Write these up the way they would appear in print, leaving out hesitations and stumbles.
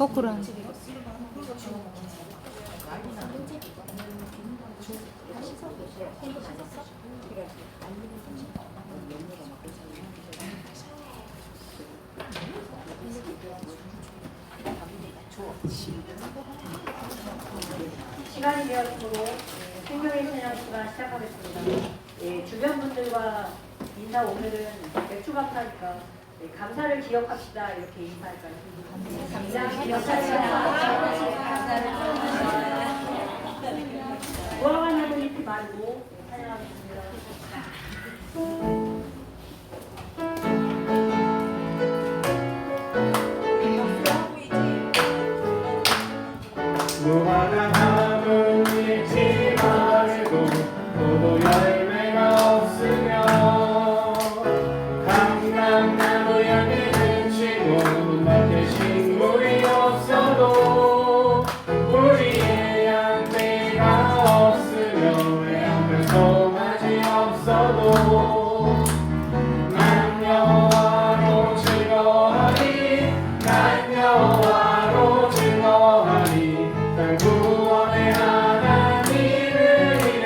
거꾸로. 시간이 되었고 생명의 찬양 시간 시작하겠습니다. 예, 주변 분들과 인사 오늘은 맥주박하니까 감사를 기억합시다 이렇게 인사할까요? 감사합니다. 돌아가는 분 잊지 말고 찬양하겠습니다. 무화과 나무 잊지 말고 포도 열매가 없으며 감람나무 열매는 지고 밭에 식물이 없어도 우리의 양떼가 없으며 외양간 송아지 없어도 난 여호와로 즐거워하리 난 여호와로 즐거워하리 난 구원의 하나님을 인해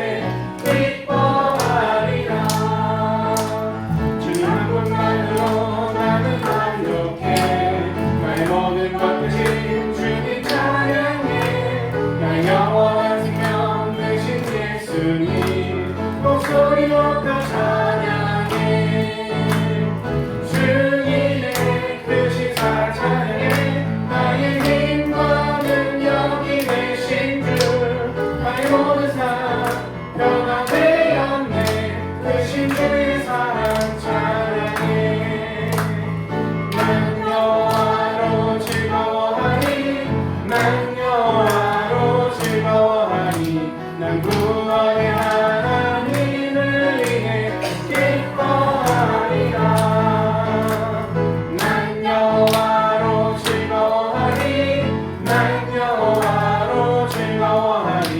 기뻐하리라. 주님 한 분만으로 나는 만족해 나의 모든 것 대신 주님 찬양해 나의 영원한 생명 되신 예수님 목소리 높여 찬양해 주님의 크신 사랑 찬양해 나의 힘과 능력이 되신 주 나의 모든 삶 변화되었네 크신 주의 사랑 찬양해 난 여호와로 즐거워하리 난 여호와로 즐거워하리 난 구원의 하나님을 인해 기뻐하리라. 난 여호와로 즐거워하리 난 여호와로 즐거워하리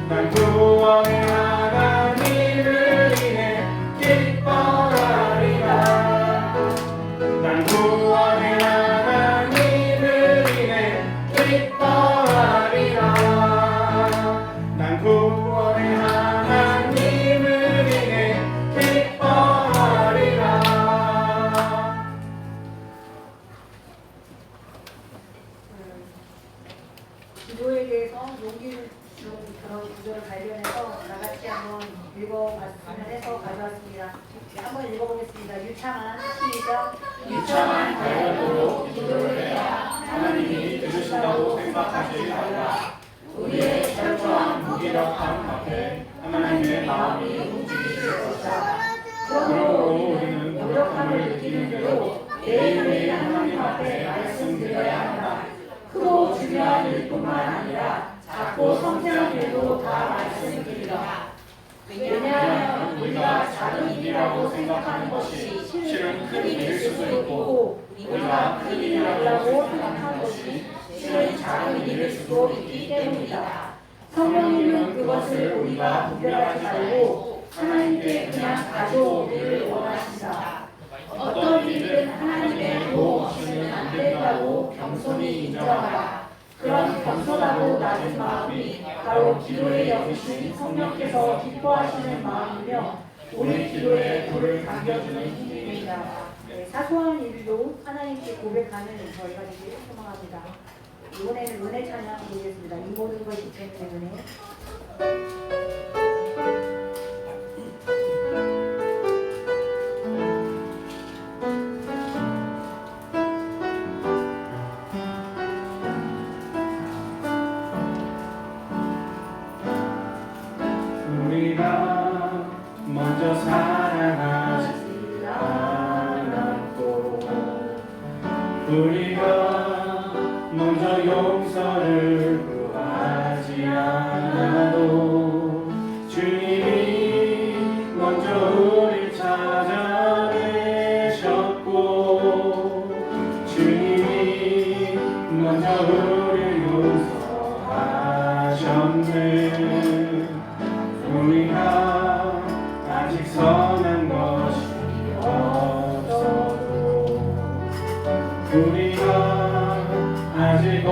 난 구원의 하나님을 인해 기뻐하리라. 난 구원의 하나님을 인해 기뻐하리라. 난 구원의 하나님을 인해 기뻐하리라. 기도에 대해서 용기를 주는 그런 구절을 발견해서 나같이 한번 읽어봤으면 해서 가져왔습니다. 네, 한번 읽어보겠습니다. 유창한 시작. 유창한 발걸음으로 기도를 해야 하나님이 들으신다고 생각하지 말라. 우리의 철저한 무기력함 앞에 하나님의 마음이 움직이실 것이다. 그러므로 우리는 무력함을 느끼는 대로 매일매일 하나님 앞에 말씀드려야 한다. 크고 중요한 일뿐만 아니라 작고 섬세한 일도 다 말씀드리라. 왜냐하면 우리가 작은 일이라고 생각하는 것이 실은 큰 일일 수도 있고 우리가 큰 일이라고 생각하는 것이 실은 작은 일일 수도 있기 때문이다. 성령님은 그것을 우리가 구별하지 말고 하나님께 그냥 가져오기를 원하신다. 어떤 일은 하나님의 도움 없이는 안 된다고 겸손히 인정하라. 그런 겸손하고 낮은 마음이 바로 기도에 여기신 성령께서 기뻐하시는 마음이며 우리 기도에 불을 당겨주는 힘입니다. 네, 사소한 일도 하나님께 고백하는 저희가 되기를 소망합니다. 이번에는 은혜 찬양 드리겠습니다. 이 모든 것이 때문에 우리가 먼저 사랑하지 않았고 우리가 먼저 용서를 구하지 않아도 주님이 먼저 우리 찾아내셨고 주님이 먼저 우리 용서하셨네. 우리가 아직 선한 것이 없어도 우리가 아직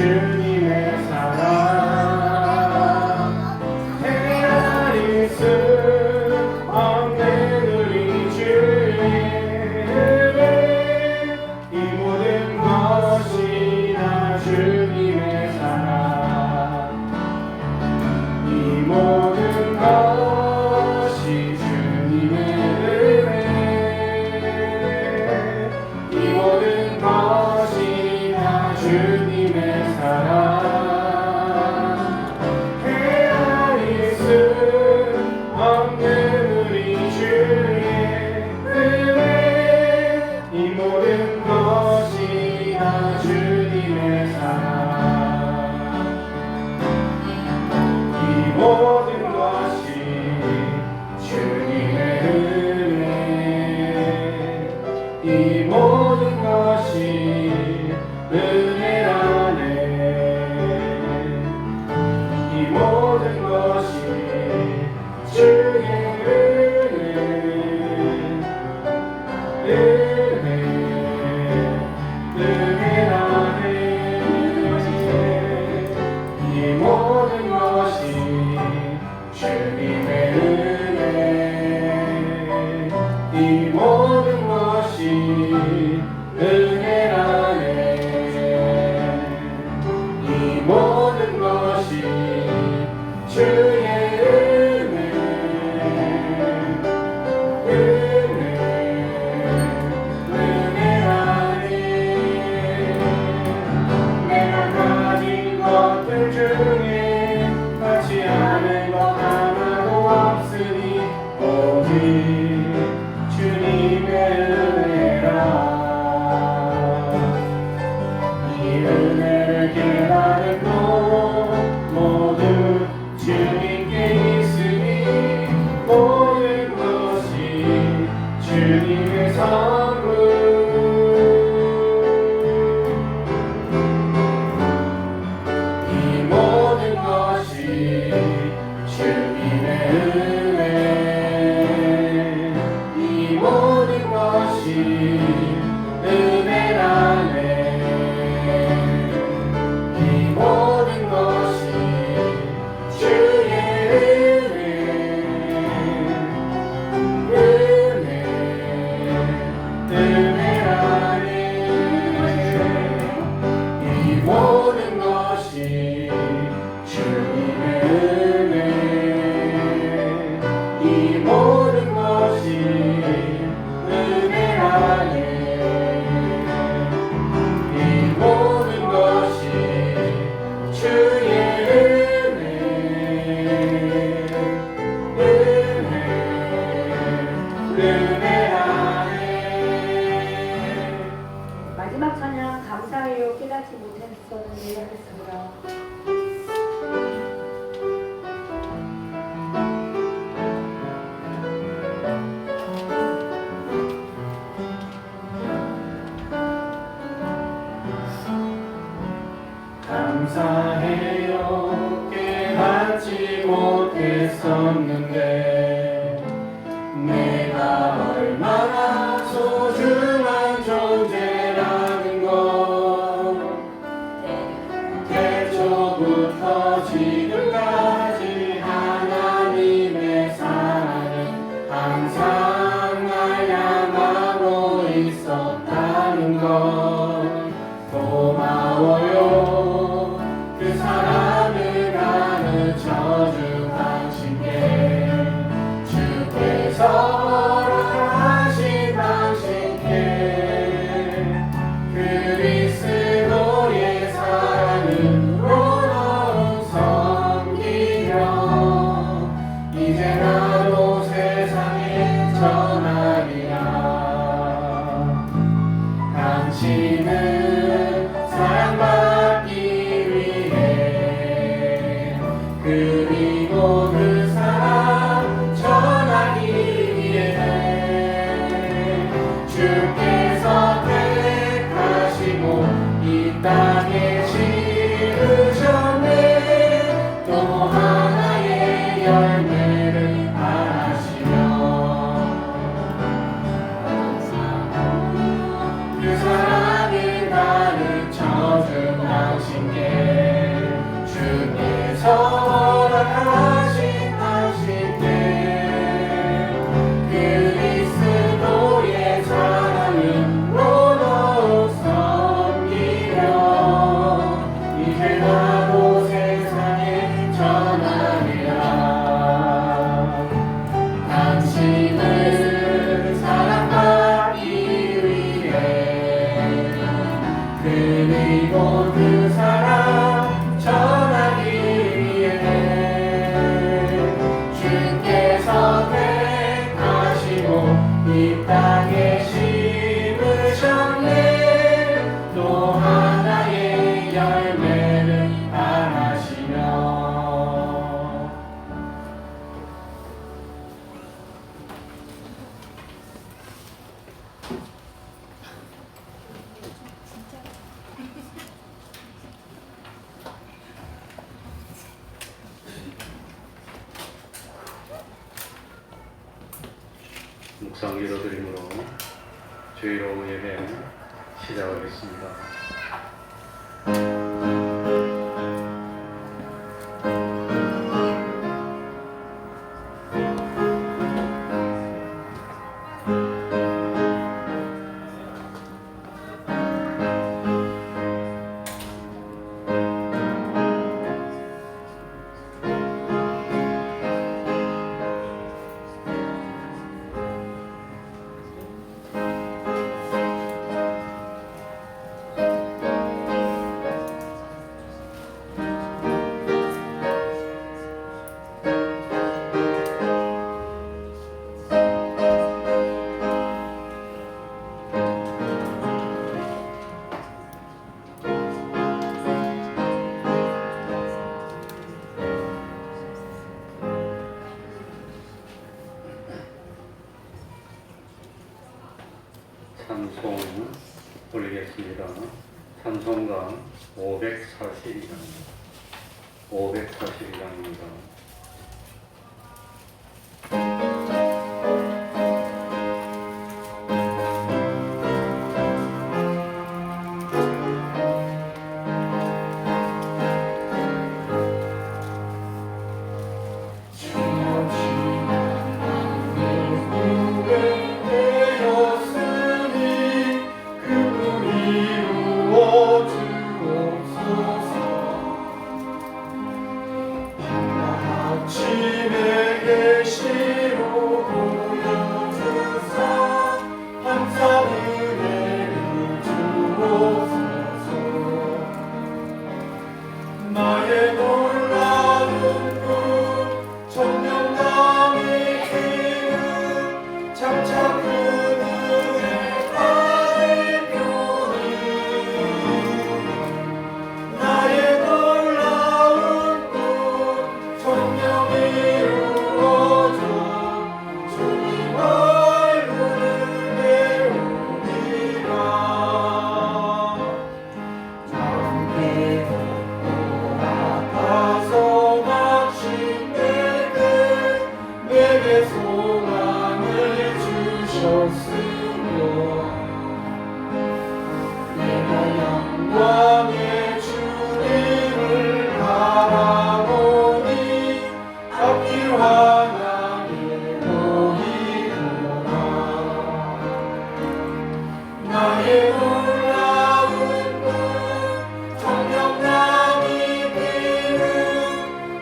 주님의 사랑 헤아릴 수 없는 우리 주의 은혜 이 모든 것이 다 주님의 사랑 이 모든 것이 주님의 은혜 이 모든 것이 다 주님의 사랑 헤아릴 수 없는 우리 주의 은혜 이 모든 것이 다 주님의 사랑 이 모든 것이 주님의 은혜 이 모든 것이 은혜라네 이 모든 것이 주의 은혜라네 이 모든 것이 주님의 은혜 이 모든 것이 은혜라네 이 모든 것이 주의 은혜라네 내가 가진 것들 중에 받지 않은 것 하나도 없으니 오직 주님의 은혜라 이 은혜를 깨달은 것 모두 주님께 있으니 모든 것이 주님의 선물 이 모든 것이 주님의 은혜 이 모든 것이 은혜라네 이 모든 것이 주의 은혜라네 이 모든 것이 주님의 은혜 이 모든 것이 은혜라네 이 모든 것이 주의 은혜라네 마지막 찬양 감사해요 깨닫지 못했었는데 하겠습니다. 감사해요 깨닫지 못했었는데 내가 얼마나 소중한 존재라는 것 태초부터 지금까지 하나님의 사랑은 항상 날 향하고 있었다는 것 고마워요 그 사랑을 가르쳐준 당신께 주께서 허락하신 당신께 그리스도의 사랑으로 너무 섬기며 이제 나도 세상에 전하리라 당신은 사랑받기 위해 그리고 그 사랑 전하기 위해 주께서 택하시고 이 땅에 심으셨네 또 하나의 열매를 바라시며 그 사랑을 가르쳐준 당신께 드리고 그 사랑 전하기 위해 주께서 택하시고 이 땅에 심으셨네. 또 하나의 열매를 안하시며 묵상 기도드림으로 주의로 예배 시작하겠습니다. 찬송 올리겠습니다. 찬송가 542장입니다. 나의 놀라운 꿈 천년남이 기름 장차 그늘에 받을 표니 나의 놀라운 꿈 천년이 이루어져 주님 얼굴을 배우리라 가서 막신대들 내게 소망을 주셨으며 내가 영광의 주님을 바라보니 앞길 환하게 보이노라. 나의 놀라운 꿈 청명남이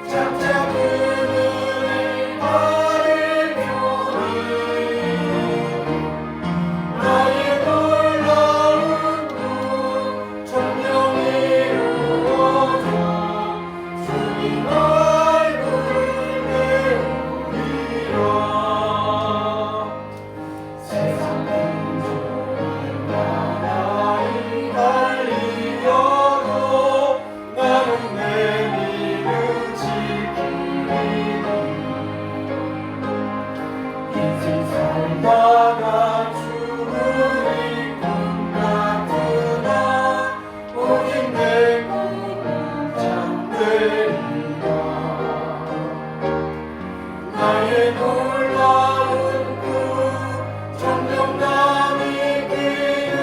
장차 그늘에 받을 표니 나의 놀라운 꿈 천명이 이루어져 주님 얼굴을 배우리라. 세상 근조를 나라이 달리려도 나는 내 믿음 지키리니 인생 살다가 죽으리 꿈 같으나 오직 내 꿈은 참되리라. 나의 놀라운 꿈 천명남이 기름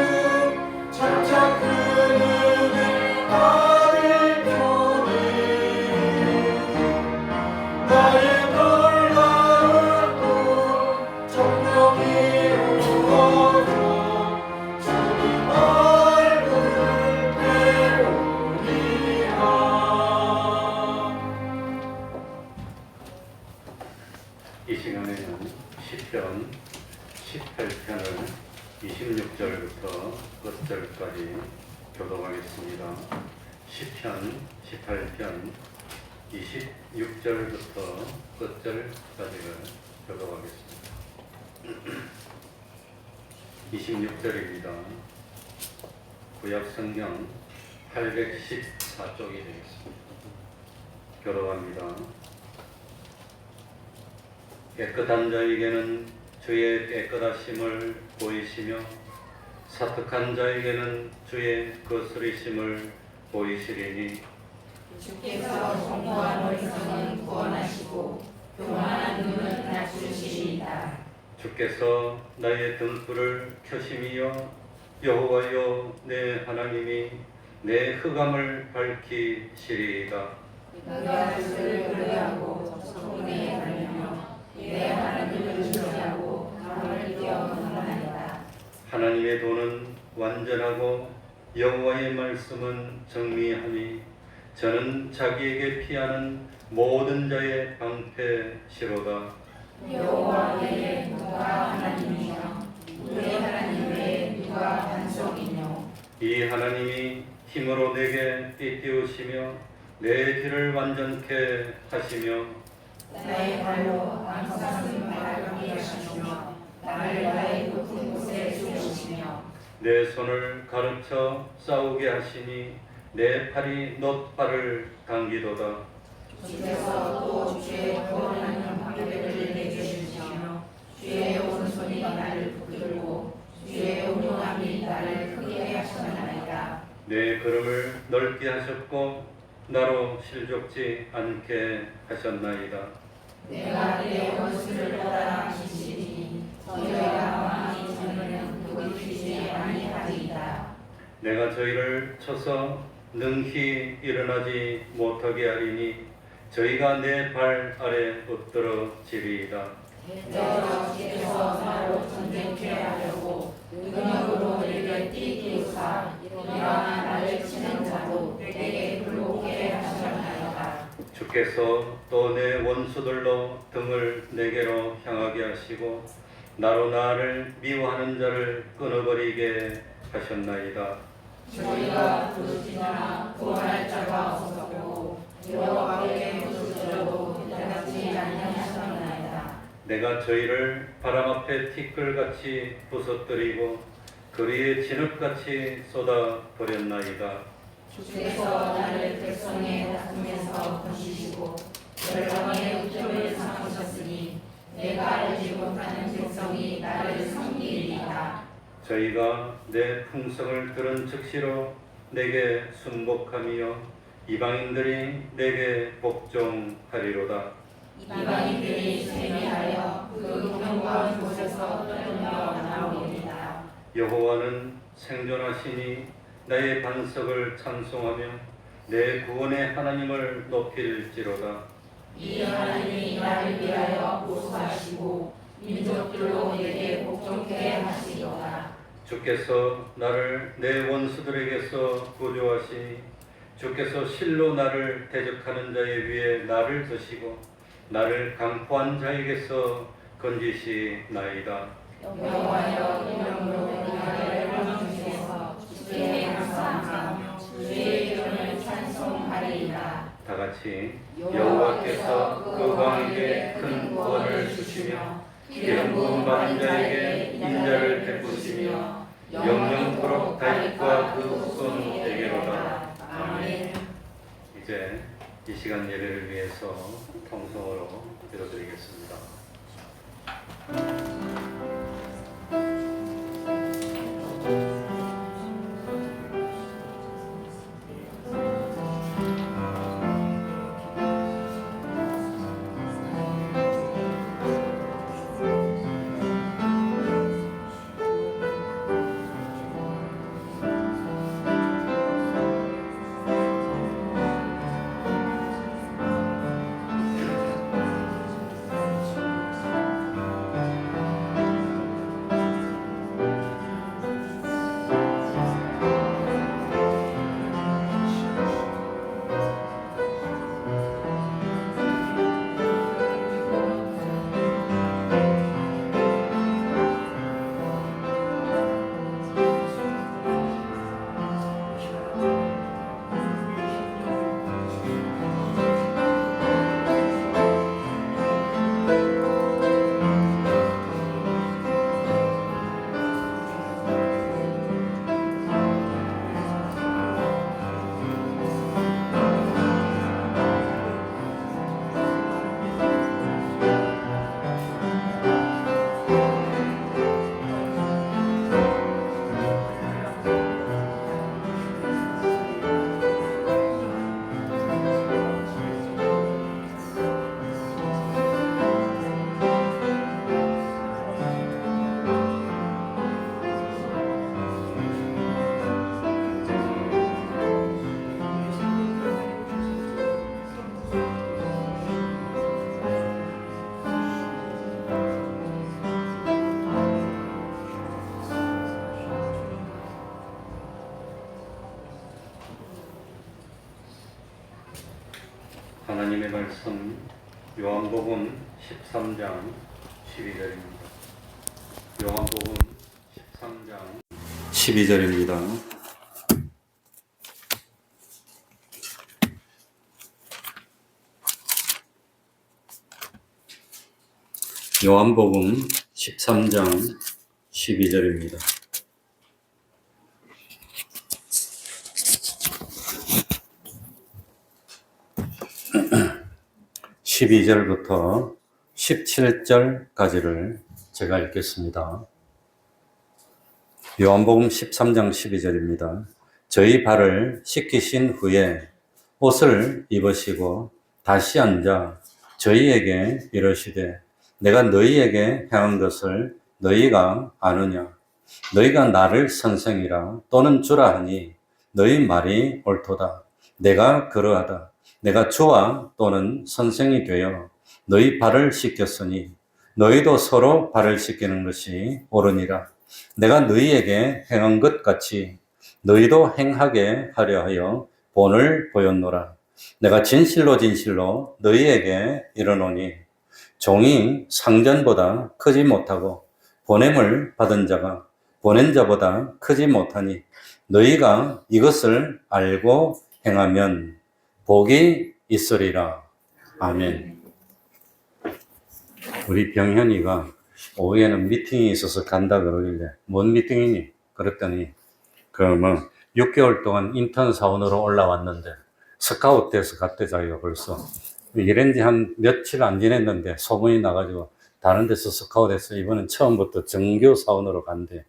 장차 그늘에 받을 표니 나의 놀라운 꿈 천명이 이루어져 주님 얼굴을 배우리라. 이 시간에는 시편 18편을 26절부터 끝절까지 교독하겠습니다. 시편 18편 26절부터 끝절까지를 교독하겠습니다. 26절입니다. 구약성경 814쪽이 되겠습니다. 교독합니다. 깨끗한 자에게는 주의 깨끗하심을 보이시며 사특한 자에게는 주의 거스리심을 보이시리니 주께서 정보한 어리석은 구원하시고 교만한 눈을 낮추시리이다. 주께서 나의 등불을 켜심이여 여호와여 내 하나님이 내 흑암을 밝히시리이다. 내가 주를 노래하고 성문에 달리며 내 하나님을 주시하고 강을 뛰어 건너나이다. 하나님의 도는 완전하고 여호와의 말씀은 정미하니 저는 자기에게 피하는 모든 자의 방패시로다. 여호와 외에 누가 하나님이며 우리 하나님 외에 누가 반석이뇨. 이 하나님이 힘으로 내게 띠띠우시며 내 길을 완전케 하시며 나의 발로 강사슴 밟게 하시며 나를 나의 높은 곳에 세우시며 내 손을 가르쳐 싸우게 하시니 내 팔이 놋발을 당기도다. 주께서 또 주의 구원하는 방패를 내게 주시며 주의 오른손이 나를 붙들고 주의 온유함이 나를 크게 하셨나이다. 내 걸음을 넓게 하셨고 나로 실족지 않게 하셨나이다. 내가 내 원수를 따라 지시니 저희가 왕이 저는 돌이키지 아니하리이다. 내가 저희를 쳐서 능히 일어나지 못하게 하리니 저희가 내 발 아래 엎드러지리이다. 대저 주께서 나로 전쟁케 하려고 능력으로 내게 띠띠우사 일어나 나를 치는 자도 내게 굴복게 하셨나이다. 주께서 또 내 원수들로 등을 내게로 향하게 하시고 나로 나를 미워하는 자를 끊어버리게 하셨나이다. 저희가 부르짖으나 구원할 자가 없었고 여호와께 부르짖어도 대답지 아니하셨나이다. 내가 저희를 바람 앞에 티끌같이 부서뜨리고 거리에 진흙같이 쏟아버렸나이다. 주께서 나를 백성의 다툼에서 건지시고 열방의 우점을 삼으셨으니 내가 알지 못하는 백성이 나를 섬기리이다. 저희가 내 풍성을 들은 즉시로 내게 순복하며 이방인들이 내게 복종하리로다. 이방인들이 세미하여 그 경고한 곳에서 떠들며 나오리이다. 여호와는 생존하시니 나의 반석을 찬송하며 내 구원의 하나님을 높일지로다. 이 하나님이 나를 위하여 보수하시고 민족들로 내게 복종케 하시리로다. 주께서 나를 내 원수들에게서 구조하시니 주께서 실로 나를 대적하는 자의 위에 나를 드시고 나를 강포한 자에게서 건지시나이다. 여호와여 이름으로 나를 영광주시에서 주께 감사하며 주의 이름을 찬송하리이다. 다 같이 여호와께서 그 왕에게 큰 구원을 주시며 기름 부음 받은 자에게 인자를 베푸시며 영영토록 다윗과 그 후손에게로다. 아멘. 이제 이 시간 예배를 위해서 통성으로 기도드리겠습니다. 하나님의 말씀 요한복음 13장 12절입니다. 요한복음 13장 12절입니다. 요한복음 13장 12절입니다. 12절부터 17절까지를 제가 읽겠습니다. 요한복음 13장 12절입니다. 저희 발을 씻기신 후에 옷을 입으시고 다시 앉아 저희에게 이르시되 내가 너희에게 행한 것을 너희가 아느냐? 너희가 나를 선생이라 또는 주라 하니 너희 말이 옳도다. 내가 그러하다. 내가 주와 또는 선생이 되어 너희 발을 씻겼으니 너희도 서로 발을 씻기는 것이 옳으니라. 내가 너희에게 행한 것 같이 너희도 행하게 하려 하여 본을 보였노라. 내가 진실로 진실로 너희에게 이르노니 종이 상전보다 크지 못하고 보냄을 받은 자가 보낸 자보다 크지 못하니 너희가 이것을 알고 행하면 복이 있으리라. 아멘. 우리 병현이가 오후에는 미팅이 있어서 간다 그러길래 뭔 미팅이니? 그랬더니 그러면 6개월 동안 인턴 사원으로 올라왔는데 스카우트 돼서 갔대. 자기가 벌써 이런 지 한 며칠 안 지냈는데 소문이 나가지고 다른 데서 스카우트 돼서 이번엔 처음부터 정규 사원으로 간대.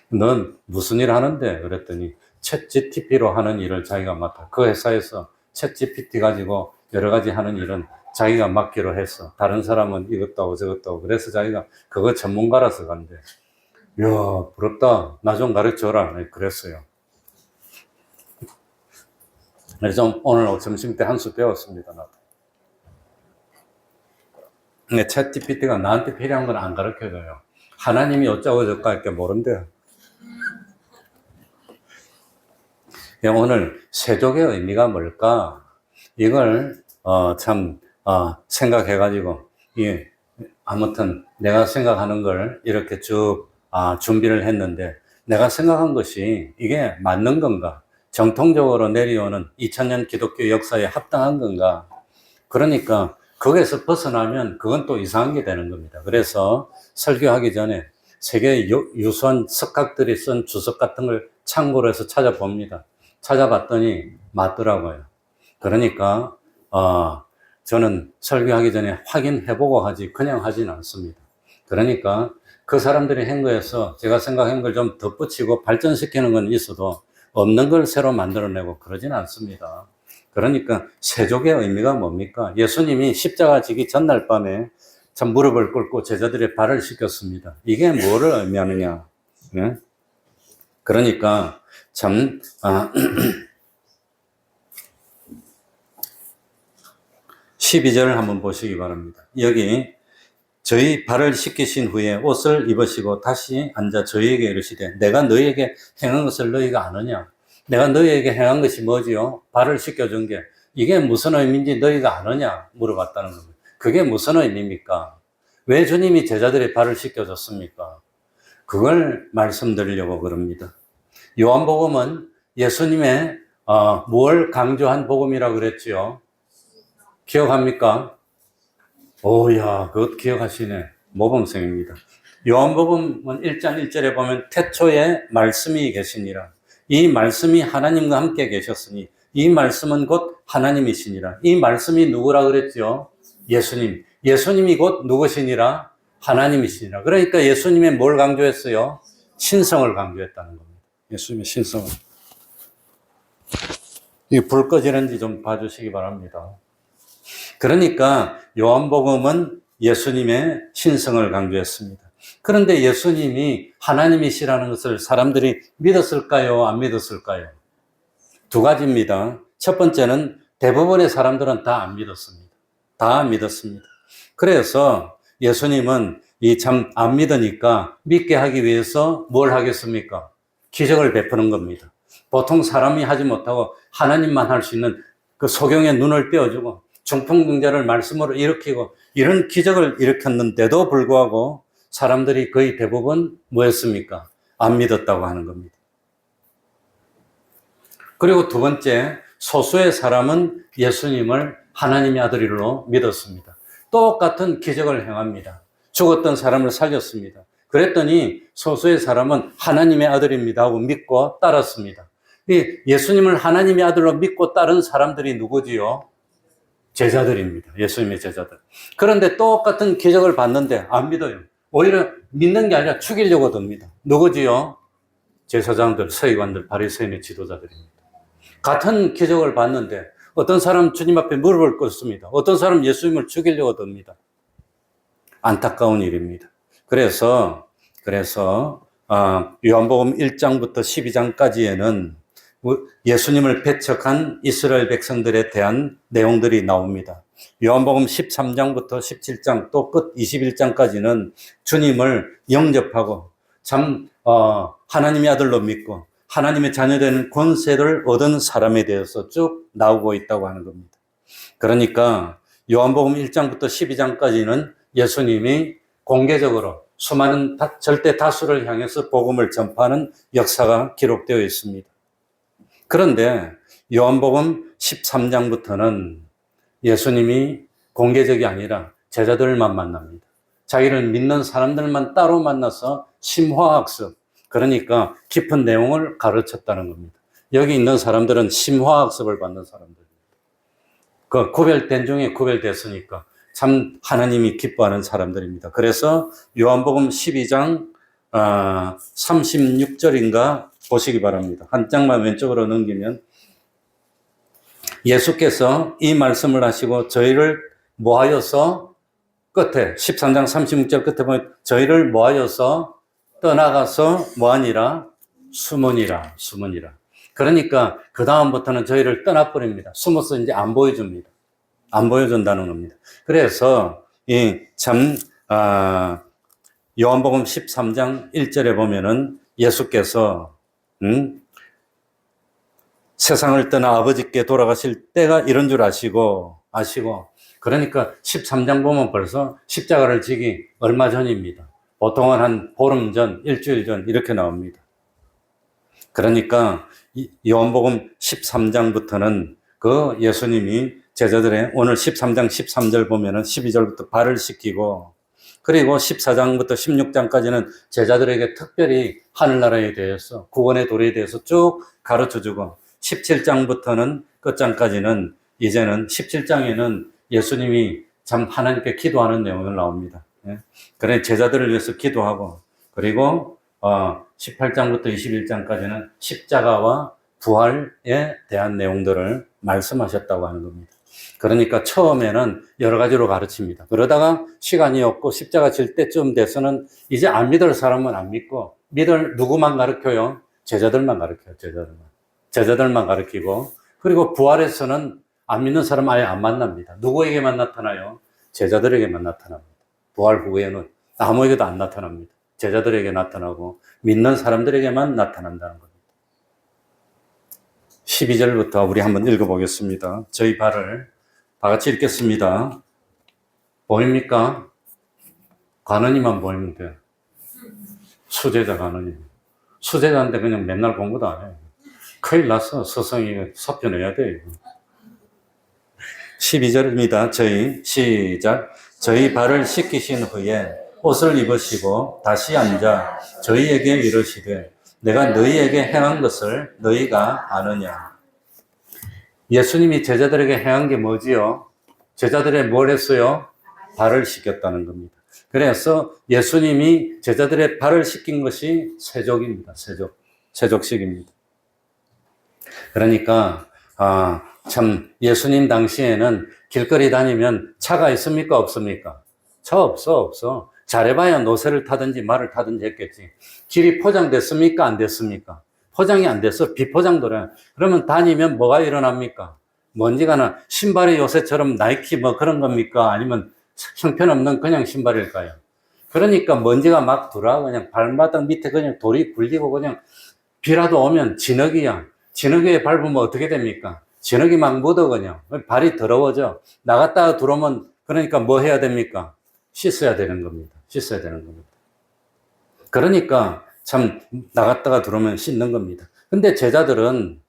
넌 무슨 일 하는데? 그랬더니 챗GPT로 하는 일을 자기가 맡아. 그 회사에서 챗GPT 가지고 여러 가지 하는 일은 자기가 맡기로 했어. 다른 사람은 이것도 하고 저것도 하고. 그래서 자기가 그거 전문가라서 간대. 이야, 부럽다. 나 좀 가르쳐라. 그랬어요. 그래서 오늘 점심 때 한 수 배웠습니다. 나도. 근데 챗GPT가 나한테 필요한 건 안 가르쳐줘요. 하나님이 어쩌고 저쩌고 할 게 모른대요. 오늘 세족의 의미가 뭘까? 이걸 생각해가지고 아무튼 내가 생각하는 걸 이렇게 쭉 준비를 했는데 내가 생각한 것이 이게 맞는 건가? 정통적으로 내려오는 2000년 기독교 역사에 합당한 건가? 그러니까 거기에서 벗어나면 그건 또 이상한 게 되는 겁니다. 그래서 설교하기 전에 세계 유수한 석학들이 쓴 주석 같은 걸 참고로 해서 찾아봅니다. 찾아봤더니 맞더라고요. 그러니까 저는 설교하기 전에 확인해보고 하지 그냥 하진 않습니다. 그러니까 그 사람들이 한 거에서 제가 생각한 걸 좀 덧붙이고 발전시키는 건 있어도 없는 걸 새로 만들어내고 그러진 않습니다. 그러니까 세족의 의미가 뭡니까? 예수님이 십자가 지기 전날 밤에 참 무릎을 꿇고 제자들의 발을 씻겼습니다. 이게 뭐를 의미하느냐? 네? 그러니까 참 12절을 한번 보시기 바랍니다. 여기 저희 발을 씻기신 후에 옷을 입으시고 다시 앉아 저희에게 이르시되 내가 너희에게 행한 것을 너희가 아느냐? 내가 너희에게 행한 것이 뭐지요? 발을 씻겨준 게 이게 무슨 의미인지 너희가 아느냐? 물어봤다는 겁니다. 그게 무슨 의미입니까? 왜 주님이 제자들의 발을 씻겨줬습니까? 그걸 말씀드리려고 그럽니다. 요한복음은 예수님의 뭘 강조한 복음이라고 그랬지요? 기억합니까? 오야, 그것 기억하시네. 모범생입니다. 요한복음은 1장 1절에 보면 태초에 말씀이 계시니라. 이 말씀이 하나님과 함께 계셨으니 이 말씀은 곧 하나님이시니라. 이 말씀이 누구라 그랬죠? 예수님. 예수님이 곧 누구시니라? 하나님이시니라. 그러니까 예수님의 뭘 강조했어요? 신성을 강조했다는 겁니다. 예수님의 신성을. 이 불 꺼지는지 좀 봐주시기 바랍니다. 그러니까 요한복음은 예수님의 신성을 강조했습니다. 그런데 예수님이 하나님이시라는 것을 사람들이 믿었을까요? 안 믿었을까요? 두 가지입니다. 첫 번째는 대부분의 사람들은 다 안 믿었습니다. 다 안 믿었습니다. 그래서 예수님은 참 안 믿으니까 믿게 하기 위해서 뭘 하겠습니까? 기적을 베푸는 겁니다. 보통 사람이 하지 못하고 하나님만 할 수 있는 그 소경의 눈을 떼어주고 중풍병자를 말씀으로 일으키고 이런 기적을 일으켰는데도 불구하고 사람들이 거의 대부분 뭐였습니까? 안 믿었다고 하는 겁니다. 그리고 두 번째, 소수의 사람은 예수님을 하나님의 아들로 믿었습니다. 똑같은 기적을 행합니다. 죽었던 사람을 살렸습니다. 그랬더니 소수의 사람은 하나님의 아들입니다 하고 믿고 따랐습니다. 이 예수님을 하나님의 아들로 믿고 따른 사람들이 누구지요? 제자들입니다. 예수님의 제자들. 그런데 똑같은 기적을 봤는데 안 믿어요. 오히려 믿는 게 아니라 죽이려고 듭니다. 누구지요? 제사장들, 서기관들, 바리새인의 지도자들입니다. 같은 기적을 봤는데 어떤 사람 주님 앞에 무릎을 꿇습니다. 어떤 사람 예수님을 죽이려고 듭니다. 안타까운 일입니다. 그래서 요한복음 1장부터 12장까지에는 예수님을 배척한 이스라엘 백성들에 대한 내용들이 나옵니다. 요한복음 13장부터 17장 또 끝 21장까지는 주님을 영접하고 참 하나님의 아들로 믿고 하나님의 자녀되는 권세를 얻은 사람에 대해서 쭉 나오고 있다고 하는 겁니다. 그러니까 요한복음 1장부터 12장까지는 예수님이 공개적으로 수많은 절대 다수를 향해서 복음을 전파하는 역사가 기록되어 있습니다. 그런데 요한복음 13장부터는 예수님이 공개적이 아니라 제자들만 만납니다. 자기를 믿는 사람들만 따로 만나서 심화학습, 그러니까 깊은 내용을 가르쳤다는 겁니다. 여기 있는 사람들은 심화학습을 받는 사람들입니다. 그 구별된 중에 구별됐으니까 참 하나님이 기뻐하는 사람들입니다. 그래서 요한복음 12장 36절인가 보시기 바랍니다. 한 장만 왼쪽으로 넘기면 예수께서 이 말씀을 하시고 저희를 모하여서 끝에 13장 36절 끝에 보면 저희를 모하여서 떠나가서 뭐하니라? 숨으니라. 그러니까 그 다음부터는 저희를 떠나버립니다. 숨어서 이제 안 보여줍니다. 안 보여준다는 겁니다. 그래서 요한복음 13장 1절에 보면은 예수께서 세상을 떠나 아버지께 돌아가실 때가 이런 줄 아시고 그러니까 13장 보면 벌써 십자가를 지기 얼마 전입니다. 보통은 한 보름 전, 일주일 전 이렇게 나옵니다. 그러니까 요한복음 13장부터는 그 예수님이 제자들의 오늘 13장 13절 보면은 12절부터 발을 씻기고 그리고 14장부터 16장까지는 제자들에게 특별히 하늘나라에 대해서 구원의 도리에 대해서 쭉 가르쳐주고 17장부터는 끝장까지는 이제는 17장에는 예수님이 참 하나님께 기도하는 내용을 나옵니다. 그래 제자들을 위해서 기도하고 그리고 18장부터 21장까지는 십자가와 부활에 대한 내용들을 말씀하셨다고 하는 겁니다. 그러니까 처음에는 여러 가지로 가르칩니다. 그러다가 시간이 없고 십자가 질 때쯤 돼서는 이제 안 믿을 사람은 안 믿고 믿을 누구만 가르쳐요? 제자들만 가르쳐요. 제자들만 가르치고 그리고 부활에서는 안 믿는 사람 아예 안 만납니다. 누구에게만 나타나요? 제자들에게만 나타납니다. 부활 후에는 아무에게도 안 나타납니다. 제자들에게 나타나고 믿는 사람들에게만 나타난다는 겁니다. 12절부터 우리 한번 읽어보겠습니다. 저희 발을 다 같이 읽겠습니다. 보입니까? 관원이만 보이면 돼요. 수제자 관원이. 수제자인데 그냥 맨날 공부도 안 해요. 큰일 났어. 서성이 사표 내야 돼. 12절입니다. 시작. 저희 발을 씻기신 후에 옷을 입으시고 다시 앉아 저희에게 이르시되 내가 너희에게 행한 것을 너희가 아느냐. 예수님이 제자들에게 행한 게 뭐지요? 제자들의 뭘 했어요? 발을 씻겼다는 겁니다. 그래서 예수님이 제자들의 발을 씻긴 것이 세족입니다. 세족식입니다. 그러니까 참 예수님 당시에는 길거리 다니면 차가 있습니까? 없습니까? 차 없어. 잘해봐야 노새를 타든지 말을 타든지 했겠지. 길이 포장됐습니까? 안 됐습니까? 포장이 안 됐어. 비포장도래. 그러면 다니면 뭐가 일어납니까? 먼지가 나. 신발이 요새처럼 나이키 뭐 그런 겁니까? 아니면 형편없는 그냥 신발일까요? 그러니까 먼지가 막 들어와. 그냥 발바닥 밑에 그냥 돌이 굴리고 그냥 비라도 오면 진흙이야. 진흙에 밟으면 어떻게 됩니까? 진흙이 막 묻어 그냥. 발이 더러워져. 나갔다가 들어오면 그러니까 뭐 해야 됩니까? 씻어야 되는 겁니다. 씻어야 되는 겁니다. 그러니까 참 나갔다가 들어오면 씻는 겁니다. 근데 제자들은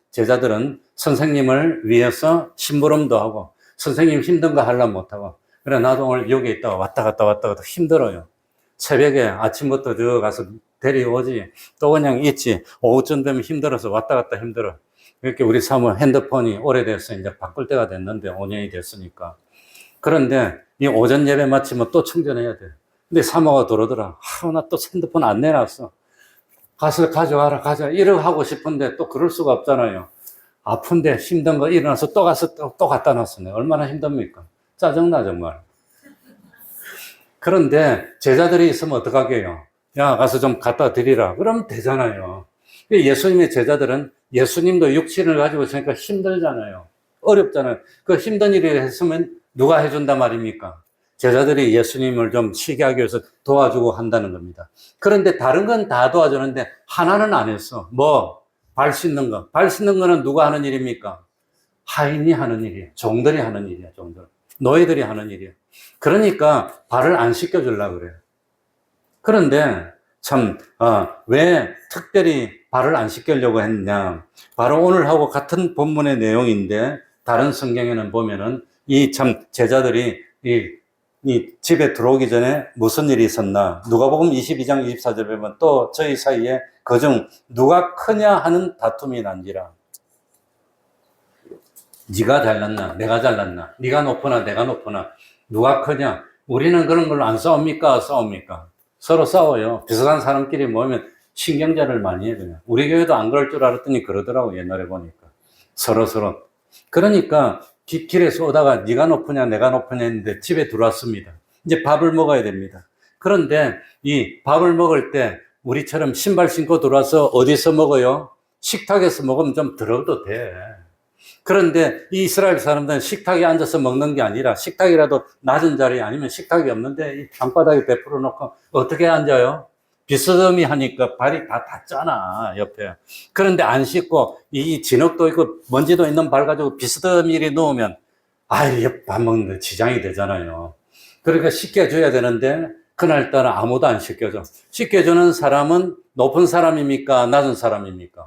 선생님을 위해서 심부름도 하고 선생님 힘든 거 하려면 못하고 그래 나도 오늘 여기 있다가 왔다 갔다 힘들어요. 새벽에 아침부터 들어가서 데려오지 또 그냥 있지 오후쯤 되면 힘들어서 왔다 갔다 힘들어. 이렇게 우리 사모 핸드폰이 오래돼서 이제 바꿀 때가 됐는데 5년이 됐으니까. 그런데 이 오전 예배 마치면 또 충전해야 돼. 근데 사모가 들어오더라. 나 또 핸드폰 안 내놨어. 가서 가져와라. 이러고 하고 싶은데 또 그럴 수가 없잖아요. 아픈데 힘든 거 일어나서 또 가서 또 갖다 놨어. 얼마나 힘듭니까? 짜증나 정말. 그런데 제자들이 있으면 어떡하게요? 야 가서 좀 갖다 드리라. 그러면 되잖아요. 예수님의 제자들은 예수님도 육신을 가지고 있으니까 힘들잖아요. 어렵잖아요. 그 힘든 일을 했으면 누가 해준단 말입니까? 제자들이 예수님을 좀 쉬게 하기 위해서 도와주고 한다는 겁니다. 그런데 다른 건 다 도와주는데 하나는 안 했어. 뭐? 발 씻는 거. 발 씻는 거는 누가 하는 일입니까? 하인이 하는 일이에요. 종들이 하는 일이에요. 종들. 노예들이 하는 일이에요. 그러니까 발을 안 씻겨주려고 그래요. 그런데 참, 왜 특별히 발을 안 씻기려고 했냐. 바로 오늘하고 같은 본문의 내용인데 다른 성경에는 보면은 이 참 제자들이 이 집에 들어오기 전에 무슨 일이 있었나. 누가복음 22장 24절에 보면 또 저희 사이에 그중 누가 크냐 하는 다툼이 난지라. 네가 잘났나 내가 잘났나 네가 높으나 내가 높으나 누가 크냐. 우리는 그런 걸로 안 싸웁니까? 싸웁니까? 서로 싸워요. 비슷한 사람끼리 모이면 신경전을 많이 해요. 그냥. 우리 교회도 안 그럴 줄 알았더니 그러더라고 옛날에 보니까. 서로. 그러니까 길에서 오다가 네가 높으냐 내가 높으냐 했는데 집에 들어왔습니다. 이제 밥을 먹어야 됩니다. 그런데 이 밥을 먹을 때 우리처럼 신발 신고 들어와서 어디서 먹어요? 식탁에서 먹으면 좀 더러워도 돼. 그런데 이 이스라엘 사람들은 식탁에 앉아서 먹는 게 아니라 식탁이라도 낮은 자리 아니면 식탁이 없는데 이 방바닥에 베풀어 놓고 어떻게 앉아요? 비스듬히 하니까 발이 다 닿잖아, 옆에. 그런데 안 씻고, 이 진흙도 있고, 먼지도 있는 발 가지고 비스듬히 이렇게 놓으면, 밥 먹는데 지장이 되잖아요. 그러니까 씻겨줘야 되는데, 그날따라 아무도 안 씻겨줘. 씻겨주는 사람은 높은 사람입니까? 낮은 사람입니까?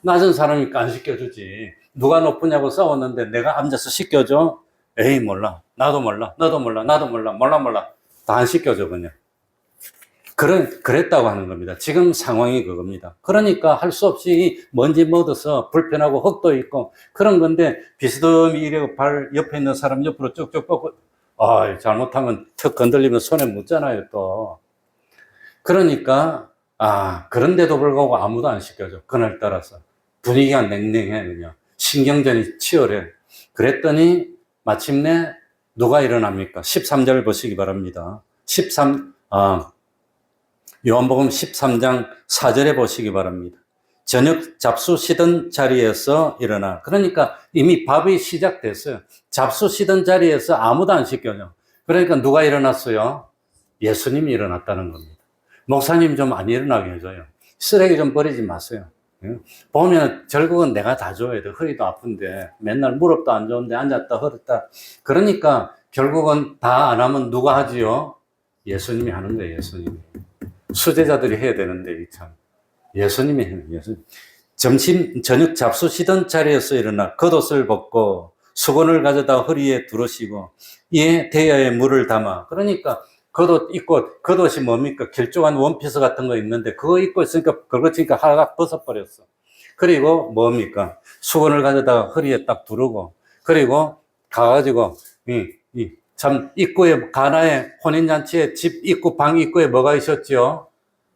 낮은 사람이니까 안 씻겨주지. 누가 높으냐고 싸웠는데 내가 앉아서 씻겨줘? 에이, 몰라. 나도 몰라. 너도 몰라. 나도 몰라. 몰라. 다 안 씻겨줘, 그냥. 그랬다고 하는 겁니다. 지금 상황이 그겁니다. 그러니까 할 수 없이 먼지 묻어서 불편하고 흙도 있고 그런 건데 비스듬히 이래 발 옆에 있는 사람 옆으로 쭉쭉 뻗고 잘못하면 턱 건들리면 손에 묻잖아요 또. 그러니까 그런데도 불구하고 아무도 안 시켜줘. 그날따라서 분위기가 냉랭해 그냥. 신경전이 치열해. 그랬더니 마침내 누가 일어납니까? 13절 보시기 바랍니다. 요한복음 13장 4절에 보시기 바랍니다. 저녁 잡수시던 자리에서 일어나. 그러니까 이미 밥이 시작됐어요. 잡수시던 자리에서 아무도 안 시켜줘. 그러니까 누가 일어났어요? 예수님이 일어났다는 겁니다. 목사님 좀 안 일어나게 해줘요. 쓰레기 좀 버리지 마세요. 보면 결국은 내가 다 줘야 돼. 허리도 아픈데 맨날 무릎도 안 좋은데 앉았다 허렸다. 그러니까 결국은 다 안 하면 누가 하지요? 예수님이 하는 거예요. 예수님이. 수제자들이 해야 되는데 참 예수님이 해요. 예수님. 저녁 잡수시던 자리에서 일어나 겉옷을 벗고 수건을 가져다 허리에 두르시고 이에 대야에 물을 담아. 그러니까 겉옷 입고, 겉옷이 뭡니까? 길쭉한 원피스 같은 거 입는데 그거 입고 있으니까 긁어치니까 하나가 벗어버렸어. 그리고 뭡니까? 수건을 가져다가 허리에 딱 두르고 그리고 가가지고 참 입구에 가나에 혼인잔치에 집 입구 방 입구에 뭐가 있었죠?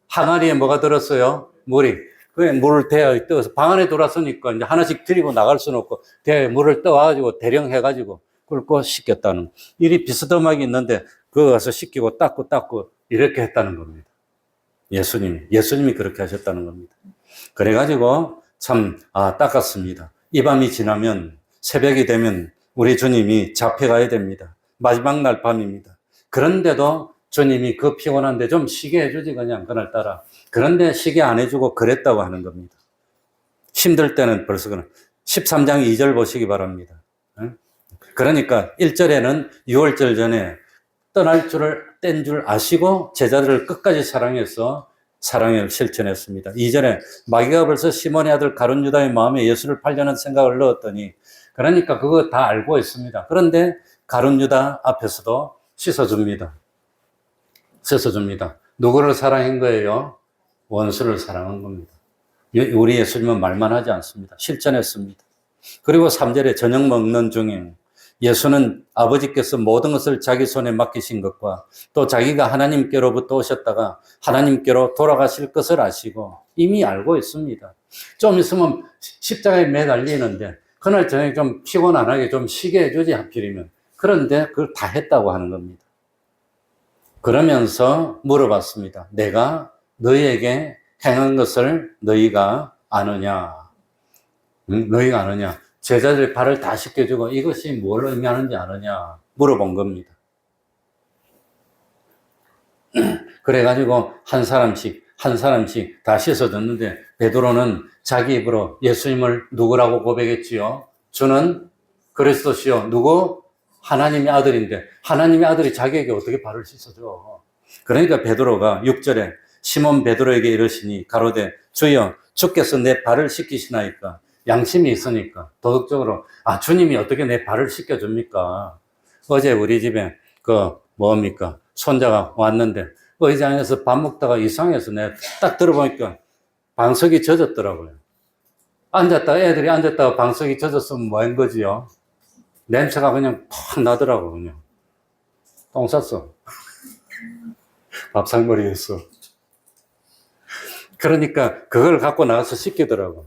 항아리에 뭐가 들었어요? 물이. 그게 물을 대야에 떠서 방 안에 들어왔으니까 이제 하나씩 드리고 나갈 수는 없고 대야에 물을 떠가지고 대령해가지고 끓고 씻겼다는 일이 비스듬하게 있는데 그거 가서 씻기고 닦고 이렇게 했다는 겁니다. 예수님이 그렇게 하셨다는 겁니다. 그래가지고 참 닦았습니다. 이 밤이 지나면 새벽이 되면 우리 주님이 잡혀가야 됩니다. 마지막 날 밤입니다. 그런데도 주님이 그 피곤한데 좀 쉬게 해주지 그냥 그날따라. 그런데 쉬게 안 해주고 그랬다고 하는 겁니다. 힘들 때는 벌써 그런 13장 2절 보시기 바랍니다. 그러니까 1절에는 6월절 전에 떠날 뗀 줄 아시고 제자들을 끝까지 사랑해서 사랑을 실천했습니다. 2절에 마귀가 벌써 시몬의 아들 가룟 유다의 마음에 예수를 팔려는 생각을 넣었더니, 그러니까 그거 다 알고 있습니다. 그런데 가룟 유다 앞에서도 씻어줍니다. 누구를 사랑한 거예요? 원수를 사랑한 겁니다. 우리 예수님은 말만 하지 않습니다. 실천했습니다. 그리고 3절에 저녁 먹는 중에 예수는 아버지께서 모든 것을 자기 손에 맡기신 것과 또 자기가 하나님께로부터 오셨다가 하나님께로 돌아가실 것을 아시고 이미 알고 있습니다. 좀 있으면 십자가에 매달리는데 그날 저녁에 좀 피곤 안 하게 좀 쉬게 해주지 하필이면. 그런데 그걸 다 했다고 하는 겁니다. 그러면서 물어봤습니다. 내가 너희에게 행한 것을 너희가 아느냐? 너희가 아느냐? 제자들의 발을 다 씻겨주고 이것이 뭘 의미하는지 아느냐? 물어본 겁니다. 그래가지고 한 사람씩 다 씻어줬는데 베드로는 자기 입으로 예수님을 누구라고 고백했지요? 주는 그리스도시요. 누구? 하나님의 아들인데 하나님의 아들이 자기에게 어떻게 발을 씻어줘? 그러니까 베드로가 6절에 시몬 베드로에게 이르시니 가로되 주여 주께서 내 발을 씻기시나이까? 양심이 있으니까 도덕적으로 주님이 어떻게 내 발을 씻겨줍니까? 어제 우리 집에 손자가 왔는데 의자에서 밥 먹다가 이상해서 내가 딱 들어보니까 방석이 젖었더라고요. 애들이 앉았다가 방석이 젖었으면 뭐 한 거지요? 냄새가 그냥 팍 나더라고. 그냥 똥 쌌어. 밥상머리였어. 그러니까 그걸 갖고 나가서 씻기더라고.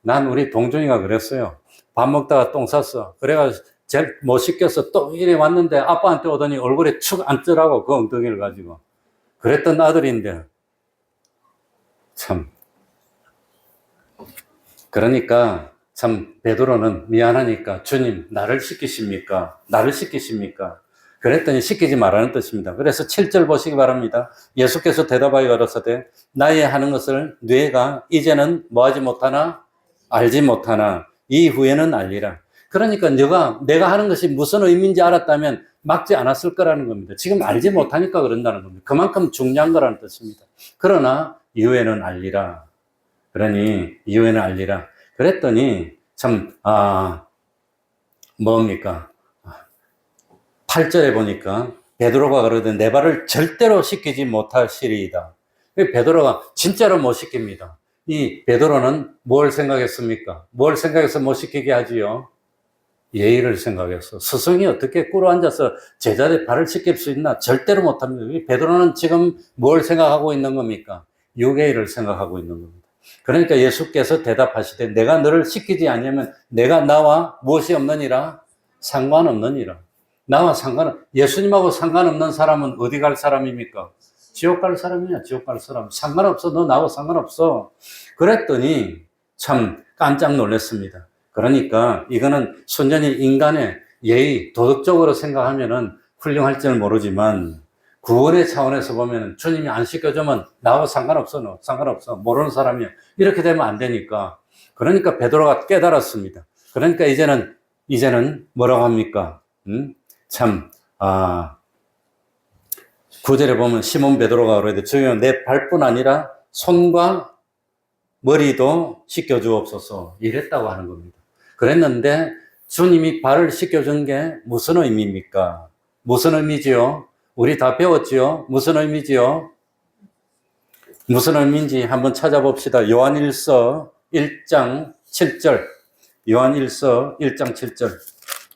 난 우리 동준이가 그랬어요. 밥 먹다가 똥 쌌어. 그래가지고 제일 못 씻겨서 또 이래 왔는데 아빠한테 오더니 얼굴에 축 앉더라고. 그 엉덩이를 가지고. 그랬던 아들인데 참. 그러니까 참 베드로는 미안하니까 주님 나를 씻기십니까? 그랬더니 씻기지 말라는 뜻입니다. 그래서 7절 보시기 바랍니다. 예수께서 대답하여 가로사대 나의 하는 것을 너희가 이제는 뭐하지 못하나 알지 못하나 이후에는 알리라. 그러니까 내가 하는 것이 무슨 의미인지 알았다면 막지 않았을 거라는 겁니다. 지금 알지 못하니까 그런다는 겁니다. 그만큼 중요한 거라는 뜻입니다. 그러나 이후에는 알리라. 그랬더니 참 뭡니까? 8절에 보니까 베드로가 그러되 내 발을 절대로 씻기지 못하시리이다. 베드로가 진짜로 못 씻깁니다. 이 베드로는 뭘 생각했습니까? 뭘 생각해서 못 씻기게 하지요? 예의를 생각해서. 스승이 어떻게 꿇어 앉아서 제자의 발을 씻길 수 있나? 절대로 못합니다. 베드로는 지금 뭘 생각하고 있는 겁니까? 유괴를 생각하고 있는 겁니다. 그러니까 예수께서 대답하시되 내가 너를 씻기지 않으면 내가 나와 무엇이 없느니라? 상관없느니라. 예수님하고 상관없는 사람은 어디 갈 사람입니까? 지옥 갈 사람이야, 지옥 갈 사람. 상관없어, 너 나하고 상관없어. 그랬더니 참 깜짝 놀랐습니다. 그러니까 이거는 순전히 인간의 예의, 도덕적으로 생각하면은 훌륭할지는 모르지만 구원의 차원에서 보면 주님이 안 씻겨주면 나하고 상관없어, 너 상관없어, 모르는 사람이야. 이렇게 되면 안 되니까. 그러니까 베드로가 깨달았습니다. 그러니까 이제는 뭐라고 합니까? 9절에 보면 시몬 베드로가 그러되 주여 내 발뿐 아니라 손과 머리도 씻겨주옵소서 이랬다고 하는 겁니다. 그랬는데 주님이 발을 씻겨준 게 무슨 의미입니까? 무슨 의미지요? 우리 다 배웠지요? 무슨 의미지요? 무슨 의미인지 한번 찾아봅시다. 요한일서 1장 7절. 요한일서 1장 7절.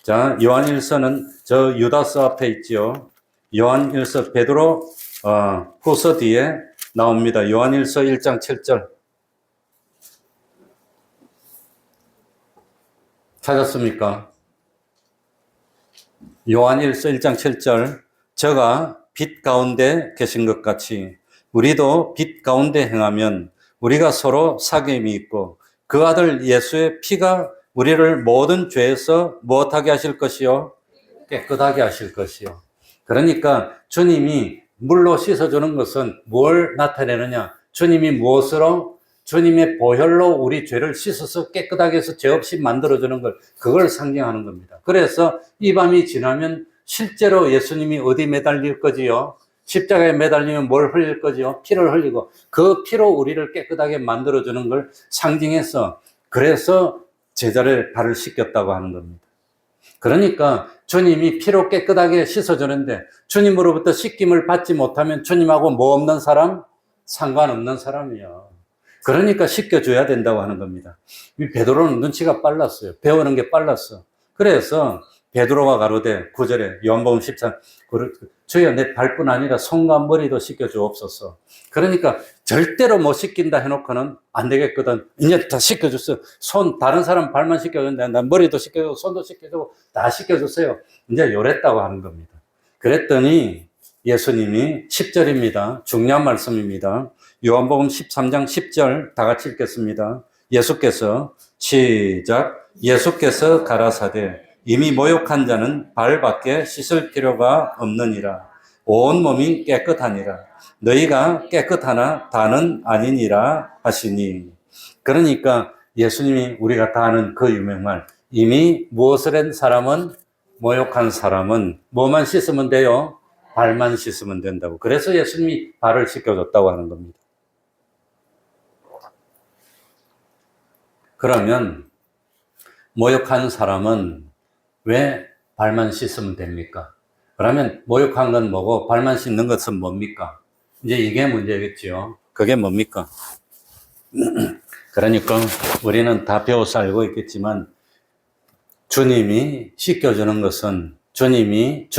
자, 요한일서는 저 유다서 앞에 있지요. 요한일서 베드로 후서 뒤에 나옵니다. 요한일서 1장 7절. 찾았습니까? 요한일서 1장 7절. 저가 빛 가운데 계신 것 같이 우리도 빛 가운데 행하면 우리가 서로 사귐이 있고 그 아들 예수의 피가 우리를 모든 죄에서 무엇하게 하실 것이요? 깨끗하게 하실 것이요. 그러니까 주님이 물로 씻어주는 것은 뭘 나타내느냐? 주님이 무엇으로? 주님의 보혈로 우리 죄를 씻어서 깨끗하게 해서 죄 없이 만들어주는 걸, 그걸 상징하는 겁니다. 그래서 이 밤이 지나면 실제로 예수님이 어디 매달릴 거지요? 십자가에 매달리면 뭘 흘릴 거지요? 피를 흘리고 그 피로 우리를 깨끗하게 만들어주는 걸 상징해서, 그래서 제자를 발을 씻겼다고 하는 겁니다. 그러니까 주님이 피로 깨끗하게 씻어주는데 주님으로부터 씻김을 받지 못하면 주님하고 뭐 없는 사람? 상관없는 사람이요. 그러니까 씻겨줘야 된다고 하는 겁니다. 이 베드로는 눈치가 빨랐어요. 배우는 게 빨랐어. 그래서 베드로가 가로되 9절에 요한복음 14 주여 내 발뿐 아니라 손과 머리도 씻겨주옵소서. 그러니까 절대로 못 씻긴다 해놓고는 안 되겠거든. 이제 다 씻겨줬어요. 손 다른 사람 발만 씻겨줬는데 난 머리도 씻겨주고 손도 씻겨주고 다 씻겨줬어요. 이제 요랬다고 하는 겁니다. 그랬더니 예수님이 10절입니다. 중요한 말씀입니다. 요한복음 13장 10절 다 같이 읽겠습니다. 예수께서 시작. 예수께서 가라사대 이미 모욕한 자는 발밖에 씻을 필요가 없느니라. 온 몸이 깨끗하니라. 너희가 깨끗하나 다는 아니니라 하시니. 그러니까 예수님이 우리가 다 아는 그 유명말, 이미 무엇을 한 사람은, 모욕한 사람은 뭐만 씻으면 돼요? 발만 씻으면 된다고. 그래서 예수님이 발을 씻겨줬다고 하는 겁니다. 그러면 모욕한 사람은 왜 발만 씻으면 됩니까? 그러면 모욕한 건 뭐고 발만 씻는 것은 뭡니까? 이제 이게 문제겠죠. 그게 뭡니까? 그러니까 우리는 다 배워서 알고 있겠지만 주님이 씻겨주는 것은 주님의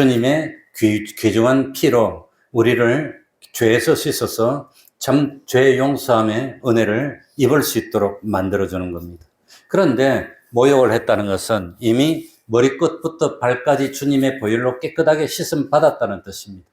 귀중한 피로 우리를 죄에서 씻어서 참 죄 용서함의 은혜를 입을 수 있도록 만들어주는 겁니다. 그런데 모욕을 했다는 것은 이미 머리끝부터 발까지 주님의 보혈로 깨끗하게 씻음 받았다는 뜻입니다.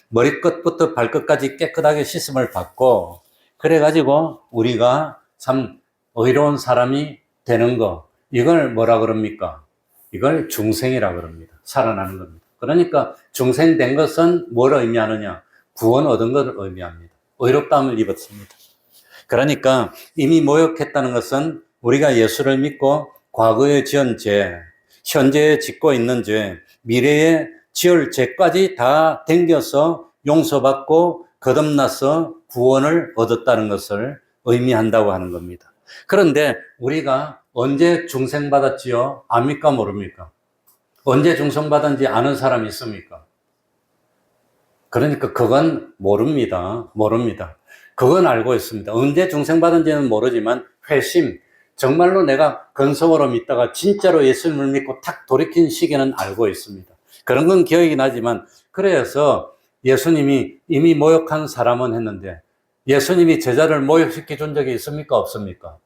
머리끝부터 발끝까지 깨끗하게 씻음을 받고 그래가지고 우리가 참 의로운 사람이 되는 거, 이걸 뭐라 그럽니까? 이걸 중생이라 그럽니다. 살아나는 겁니다. 그러니까 중생된 것은 뭘 의미하느냐? 구원 얻은 것을 의미합니다. 의롭다함을 입었습니다. 그러니까 이미 모욕했다는 것은 우리가 예수를 믿고 과거에 지은 죄, 현재에 짓고 있는 죄, 미래에 지을 죄까지 다 댕겨서 용서받고 거듭나서 구원을 얻었다는 것을 의미한다고 하는 겁니다. 그런데 우리가 언제 중생받았지요? 압니까? 모릅니까? 언제 중생받았는지 아는 사람이 있습니까? 그러니까 그건 모릅니다. 그건 알고 있습니다. 언제 중생받은지는 모르지만 회심, 정말로 내가 근성으로 믿다가 진짜로 예수님을 믿고 탁 돌이킨 시기는 알고 있습니다. 그런 건 기억이 나지만, 그래서 예수님이 이미 모욕한 사람은 했는데 예수님이 제자를 모욕시켜 준 적이 있습니까? 없습니까?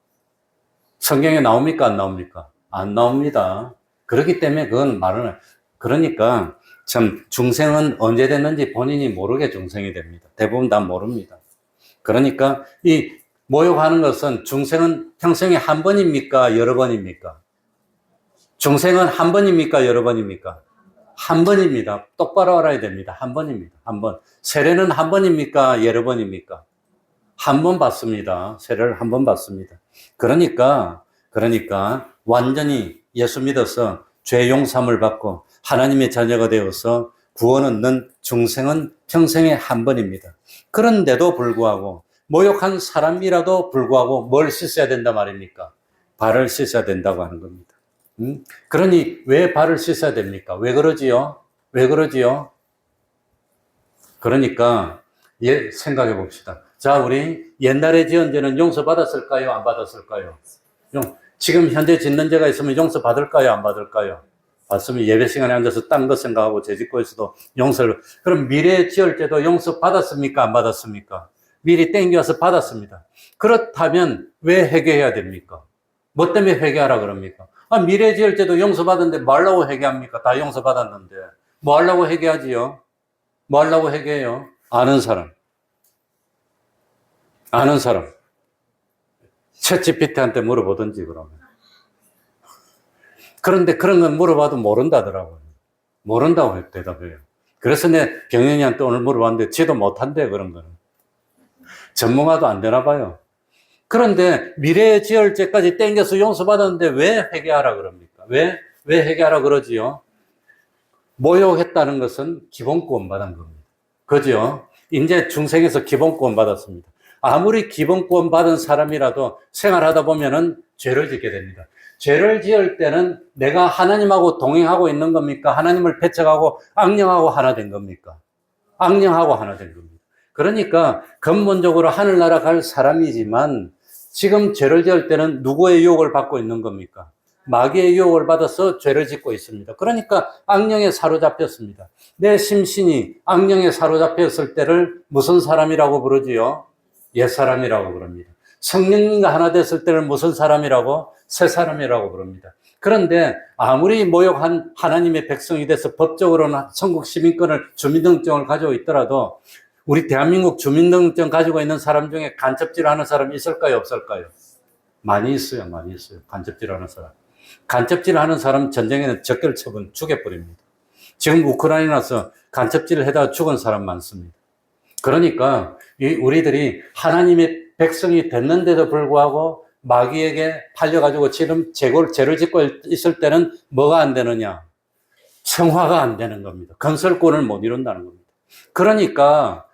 성경에 나옵니까? 안 나옵니까? 안 나옵니다. 그렇기 때문에 그건 말은, 그러니까 참 중생은 언제 됐는지 본인이 모르게 중생이 됩니다. 대부분 다 모릅니다. 그러니까 이 모욕하는 것은, 중생은 평생에 한 번입니까? 여러 번입니까? 중생은 한 번입니까? 여러 번입니까? 한 번입니다. 똑바로 알아야 됩니다. 한 번입니다. 한 번. 세례는 한 번입니까? 여러 번입니까? 한 번 받습니다. 세례를 한 번 받습니다. 그러니까 완전히 예수 믿어서 죄 용서함을 받고 하나님의 자녀가 되어서 구원 얻는 중생은 평생에 한 번입니다. 그런데도 불구하고, 모욕한 사람이라도 불구하고 뭘 씻어야 된다 말입니까? 발을 씻어야 된다고 하는 겁니다. 그러니 왜 발을 씻어야 됩니까? 왜 그러지요? 그러니까 생각해 봅시다. 자, 우리 옛날에 지은 죄는 용서받았을까요? 안 받았을까요? 지금 현재 짓는 죄가 있으면 용서받을까요? 안 받을까요? 받으면 예배 시간에 앉아서 딴 거 생각하고 죄 짓고 있어도 용서를. 그럼 미래에 지을 죄도 용서받았습니까? 안 받았습니까? 미리 땡겨서 받았습니다. 그렇다면 왜 회개해야 됩니까? 뭐 때문에 회개하라 그럽니까? 미래에 지을 죄도 용서받았는데 뭐 하려고 회개합니까? 다 용서받았는데. 뭐 하려고 회개하지요? 뭐 하려고 회개해요? 아는 사람. 챗GPT한테 물어보든지 그러면. 그런데 그런 건 물어봐도 모른다더라고요. 모른다고 대답해요. 그래서 내 경영이한테 오늘 물어봤는데 지도 못한대, 그런 거는. 전문가도 안 되나 봐요. 그런데 미래의 지혈죄까지 땡겨서 용서받았는데 왜 회개하라 그럽니까? 왜 회개하라 그러지요? 모욕했다는 것은 기본권 받은 겁니다. 그죠? 이제 중생에서 기본권 받았습니다. 아무리 기본권 받은 사람이라도 생활하다 보면은 죄를 짓게 됩니다. 죄를 지을 때는 내가 하나님하고 동행하고 있는 겁니까? 하나님을 배척하고 악령하고 하나 된 겁니까? 악령하고 하나 된 겁니다. 그러니까 근본적으로 하늘나라 갈 사람이지만 지금 죄를 지을 때는 누구의 유혹을 받고 있는 겁니까? 마귀의 유혹을 받아서 죄를 짓고 있습니다. 그러니까 악령에 사로잡혔습니다. 내 심신이 악령에 사로잡혔을 때를 무슨 사람이라고 부르지요? 옛사람이라고 부릅니다. 성령님과 하나 됐을 때를 무슨 사람이라고? 새 사람이라고 부릅니다. 그런데 아무리 모욕한 하나님의 백성이 돼서 법적으로는 천국 시민권을 주민등록증을 가지고 있더라도 우리 대한민국 주민등록증 가지고 있는 사람 중에 간첩질하는 사람이 있을까요? 없을까요? 많이 있어요. 많이 있어요. 간첩질하는 사람. 간첩질하는 사람 전쟁에는 적결 처분 죽여버립니다. 지금 우크라이나에서 간첩질을 해다가 죽은 사람 많습니다. 그러니까 우리들이 하나님의 백성이 됐는데도 불구하고 마귀에게 팔려가지고 지금 죄를 짓고 있을 때는 뭐가 안 되느냐? 성화가 안 되는 겁니다. 건설권을 못 이룬다는 겁니다. 그러니까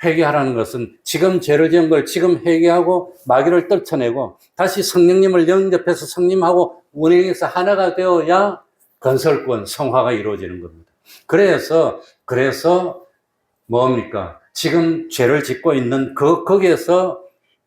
회개하라는 것은 지금 죄를 지은 걸 지금 회개하고 마귀를 떨쳐내고 다시 성령님을 영접해서 성령님하고 운행해서 하나가 되어야 건설권, 성화가 이루어지는 겁니다. 그래서 뭡니까? 지금 죄를 짓고 있는 거기에서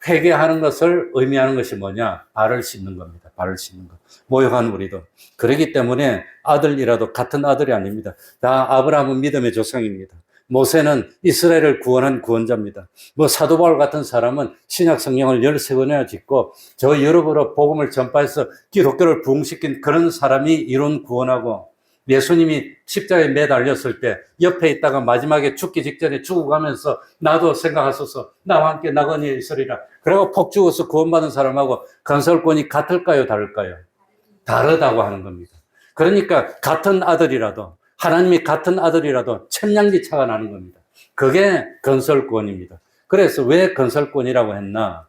회개하는 것을 의미하는 것이 뭐냐? 발을 씻는 겁니다. 발을 씻는 것. 모욕한 우리도. 그렇기 때문에 아들이라도 같은 아들이 아닙니다. 다 아브라함은 믿음의 조상입니다. 모세는 이스라엘을 구원한 구원자입니다. 사도 바울 같은 사람은 신약 성경을 13권이나 짓고 저 유럽으로 복음을 전파해서 기독교를 부흥시킨 그런 사람이 이룬 구원하고 예수님이 십자가에 매달렸을 때 옆에 있다가 마지막에 죽기 직전에 죽어가면서 나도 생각하소서 나와 함께 나그네에 있으리라. 그리고 폭 죽어서 구원받은 사람하고 건설권이 같을까요? 다를까요? 다르다고 하는 겁니다. 그러니까 같은 아들이라도 하나님이 같은 아들이라도 천냥지차가 나는 겁니다. 그게 건설권입니다. 그래서 왜 건설권이라고 했나?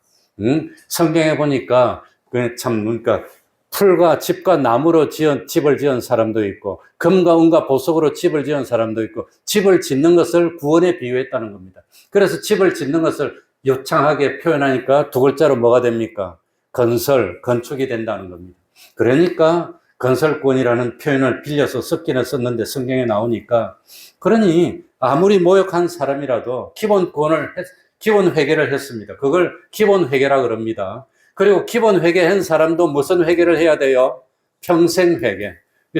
성경에 보니까 그러니까 풀과 집과 나무로 집을 지은 사람도 있고 금과 은과 보석으로 집을 지은 사람도 있고 집을 짓는 것을 구원에 비유했다는 겁니다. 그래서 집을 짓는 것을 요창하게 표현하니까 두 글자로 뭐가 됩니까? 건축이 된다는 겁니다. 그러니까 건설권이라는 표현을 빌려서 썼기는 썼는데 성경에 나오니까 그러니 아무리 모욕한 사람이라도 기본 회개를 했습니다. 그걸 기본 회개라 그럽니다. 그리고 기본 회개한 사람도 무슨 회개를 해야 돼요? 평생 회개.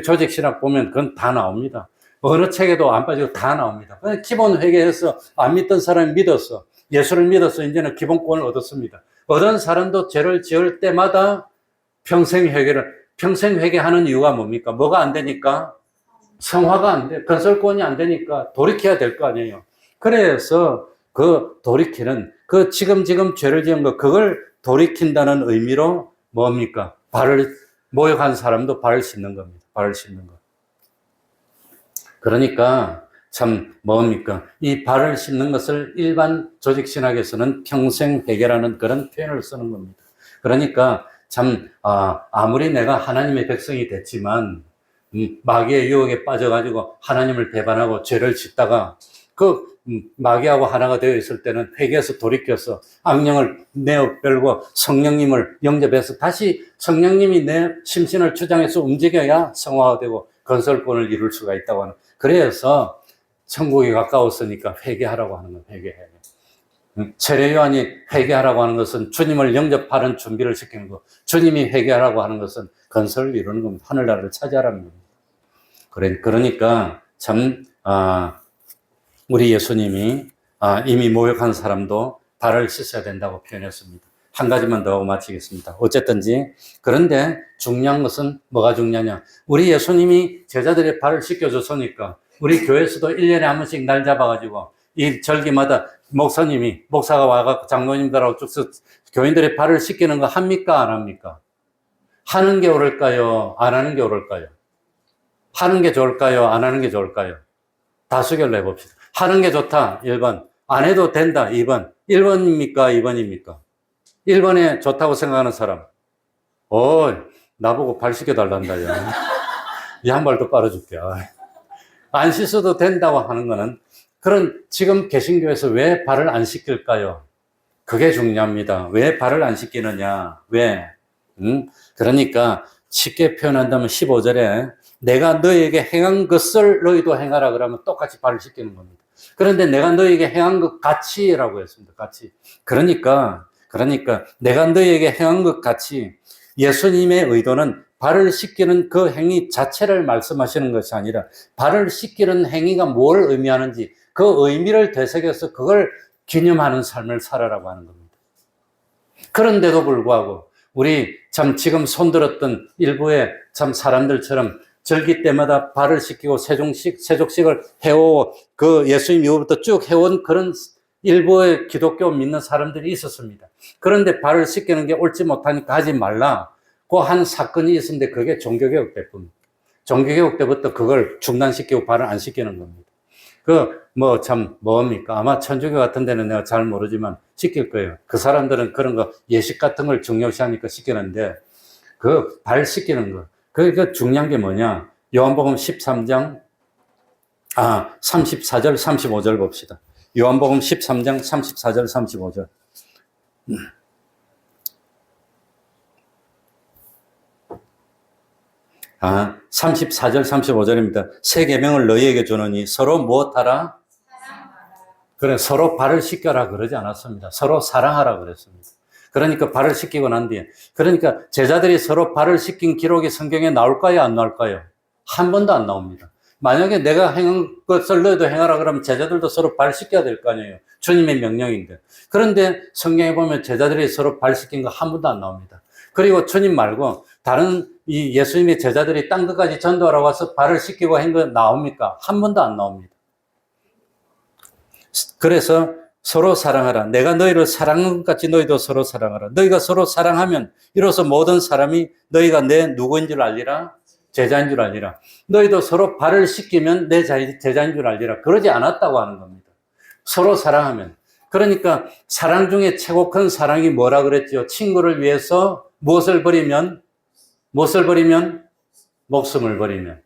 조직신학 보면 그건 다 나옵니다. 어느 책에도 안 빠지고 다 나옵니다. 기본 회개해서 안 믿던 사람이 믿었어. 예수를 믿어서 이제는 기본권을 얻었습니다. 얻은 사람도 죄를 지을 때마다 평생 회개하는 이유가 뭡니까? 뭐가 안 되니까? 성화가 안 돼. 건설권이 안 되니까 돌이켜야 될 거 아니에요. 그래서 그 돌이키는 지금 죄를 지은 그걸 돌이킨다는 의미로 뭡니까? 모욕한 사람도 발을 씻는 겁니다. 발을 씻는 것. 그러니까 참 뭡니까? 이 발을 씻는 것을 일반 조직신학에서는 평생 회개라는 그런 표현을 쓰는 겁니다. 그러니까 참 아무리 내가 하나님의 백성이 됐지만 마귀의 유혹에 빠져가지고 하나님을 배반하고 죄를 짓다가 마귀하고 하나가 되어 있을 때는 회개해서 돌이켜서 악령을 내어 빼고 성령님을 영접해서 다시 성령님이 내 심신을 주장해서 움직여야 성화가 되고 건설권을 이룰 수가 있다고 하는. 그래서 천국이 가까웠으니까 회개하라고 하는 건 회개해. 세례 요한이 회개하라고 하는 것은 주님을 영접하는 준비를 시키는 거. 주님이 회개하라고 하는 것은 건설을 이루는 겁니다. 하늘나라를 차지하라는 겁니다. 그러니까 참 우리 예수님이 이미 모욕한 사람도 발을 씻어야 된다고 표현했습니다. 한 가지만 더 하고 마치겠습니다. 어쨌든지 그런데 중요한 것은 뭐가 중요하냐? 우리 예수님이 제자들의 발을 씻겨줬으니까 우리 교회에서도 1년에 한 번씩 날 잡아가지고 이 절기마다 목사가 와서 장로님들하고 쭉 교인들의 발을 씻기는 거 합니까? 안 합니까? 하는 게 옳을까요? 안 하는 게 옳을까요? 하는 게 좋을까요? 안 하는 게 좋을까요? 다수결로 해봅시다. 하는 게 좋다. 1번. 안 해도 된다. 2번. 1번입니까? 2번입니까? 1번에 좋다고 생각하는 사람. 나보고 발 씻겨달란다, 야. 이 한 발도 빨아줄게. 안 씻어도 된다고 하는 거는 그런 지금 개신교에서 왜 발을 안 씻길까요? 그게 중요합니다. 왜 발을 안 씻기느냐? 왜? 그러니까 쉽게 표현한다면 15절에 내가 너에게 행한 것을 너희도 행하라 그러면 똑같이 발을 씻기는 겁니다. 그런데 내가 너에게 행한 것 같이라고 했습니다. 같이. 그러니까 내가 너에게 행한 것 같이 예수님의 의도는 발을 씻기는 그 행위 자체를 말씀하시는 것이 아니라 발을 씻기는 행위가 뭘 의미하는지 그 의미를 되새겨서 그걸 기념하는 삶을 살아라고 하는 겁니다. 그런데도 불구하고 우리 참 지금 손들었던 일부의 참 사람들처럼 절기 때마다 발을 씻기고 세족식을 해오 그 예수님 이후부터 쭉 해온 그런 일부의 기독교 믿는 사람들이 있었습니다. 그런데 발을 씻기는 게 옳지 못하니까 하지 말라고 한 사건이 있었는데 그게 종교개혁 때뿐. 종교개혁 때부터 그걸 중단시키고 발을 안 씻기는 겁니다. 뭡니까? 아마 천주교 같은 데는 내가 잘 모르지만 씻길 거예요. 그 사람들은 그런 거 예식 같은 걸 중요시하니까 씻기는데 그 발 씻기는 거. 그 중요한 게 뭐냐? 요한복음 13장 34절 35절 봅시다. 요한복음 13장 34절 35절. 34절 35절입니다. 새 계명을 너희에게 주노니 서로 무엇하라? 그래, 서로 발을 씻겨라 그러지 않았습니다. 서로 사랑하라 그랬습니다. 그러니까 발을 씻기고 난 뒤에 그러니까 제자들이 서로 발을 씻긴 기록이 성경에 나올까요? 안 나올까요? 한 번도 안 나옵니다. 만약에 내가 행한 것을 너희도 행하라 그러면 제자들도 서로 발 씻겨야 될 거 아니에요. 주님의 명령인데. 그런데 성경에 보면 제자들이 서로 발 씻긴 거 한 번도 안 나옵니다. 그리고 주님 말고 다른 이 예수님의 제자들이 땅 끝까지 전도하러 와서 발을 씻기고 한 거 나옵니까? 한 번도 안 나옵니다. 그래서 서로 사랑하라. 내가 너희를 사랑한 것 같이 너희도 서로 사랑하라. 너희가 서로 사랑하면 이로써 모든 사람이 너희가 내 누구인 줄 알리라? 제자인 줄 알리라. 너희도 서로 발을 씻기면 내 제자인 줄 알리라. 그러지 않았다고 하는 겁니다. 서로 사랑하면. 그러니까 사랑 중에 최고 큰 사랑이 뭐라 그랬죠? 친구를 위해서 무엇을 버리면? 목숨을 버리면.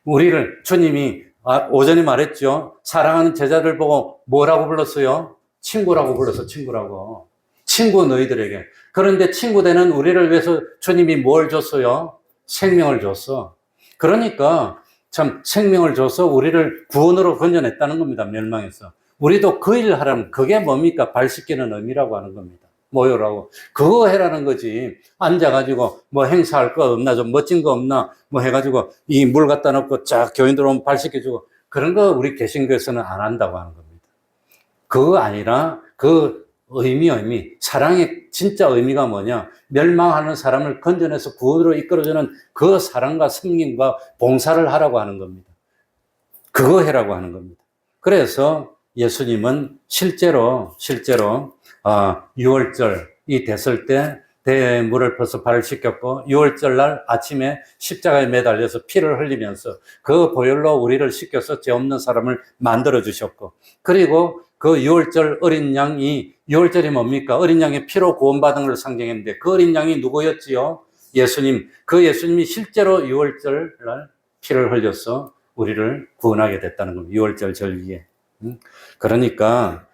우리를 주님이 오전에 말했죠. 사랑하는 제자들 보고 뭐라고 불렀어요? 친구라고 불렀어. 친구 너희들에게. 그런데 친구 되는 우리를 위해서 주님이 뭘 줬어요? 생명을 줬어. 그러니까 참 생명을 줘서 우리를 구원으로 건져냈다는 겁니다. 멸망에서. 우리도 그 일을 하라면 그게 뭡니까? 발 씻기는 의미라고 하는 겁니다. 모여라고. 그거 해라는 거지. 앉아가지고 뭐 행사할 거 없나, 좀 멋진 거 없나, 뭐 해가지고 이 물 갖다 놓고 쫙 교인들 오면 발 씻겨주고 그런 거 우리 개신교에서는 안 한다고 하는 겁니다. 그거 아니라 그 의미, 사랑의 진짜 의미가 뭐냐? 멸망하는 사람을 건져내서 구원으로 이끌어주는 그 사랑과 섬김과 봉사를 하라고 하는 겁니다. 그거 해라고 하는 겁니다. 그래서 예수님은 실제로 6월절이 됐을 때 대물을 벌써 발을 씻겼고 6월절 날 아침에 십자가에 매달려서 피를 흘리면서 그 보혈로 우리를 씻겨서 죄 없는 사람을 만들어 주셨고 그리고 그 6월절 어린 양이 6월절이 뭡니까? 어린 양의 피로 구원받은 걸 상징했는데 그 어린 양이 누구였지요? 예수님. 그 예수님이 실제로 6월절 날 피를 흘려서 우리를 구원하게 됐다는 겁니다. 6월절 절기에. 그러니까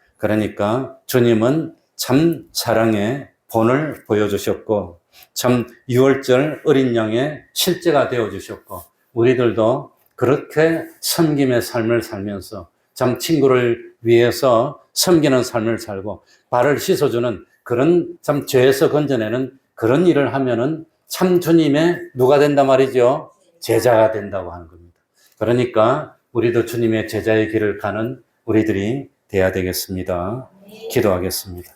주님은 참 사랑의 본을 보여주셨고 참 6월절 어린 양의 실제가 되어주셨고 우리들도 그렇게 섬김의 삶을 살면서 참 친구를 위해서 섬기는 삶을 살고 발을 씻어주는 그런 참 죄에서 건져내는 그런 일을 하면은 참 주님의 누가 된단 말이죠? 제자가 된다고 하는 겁니다. 그러니까 우리도 주님의 제자의 길을 가는 우리들이 돼야 되겠습니다. 기도하겠습니다.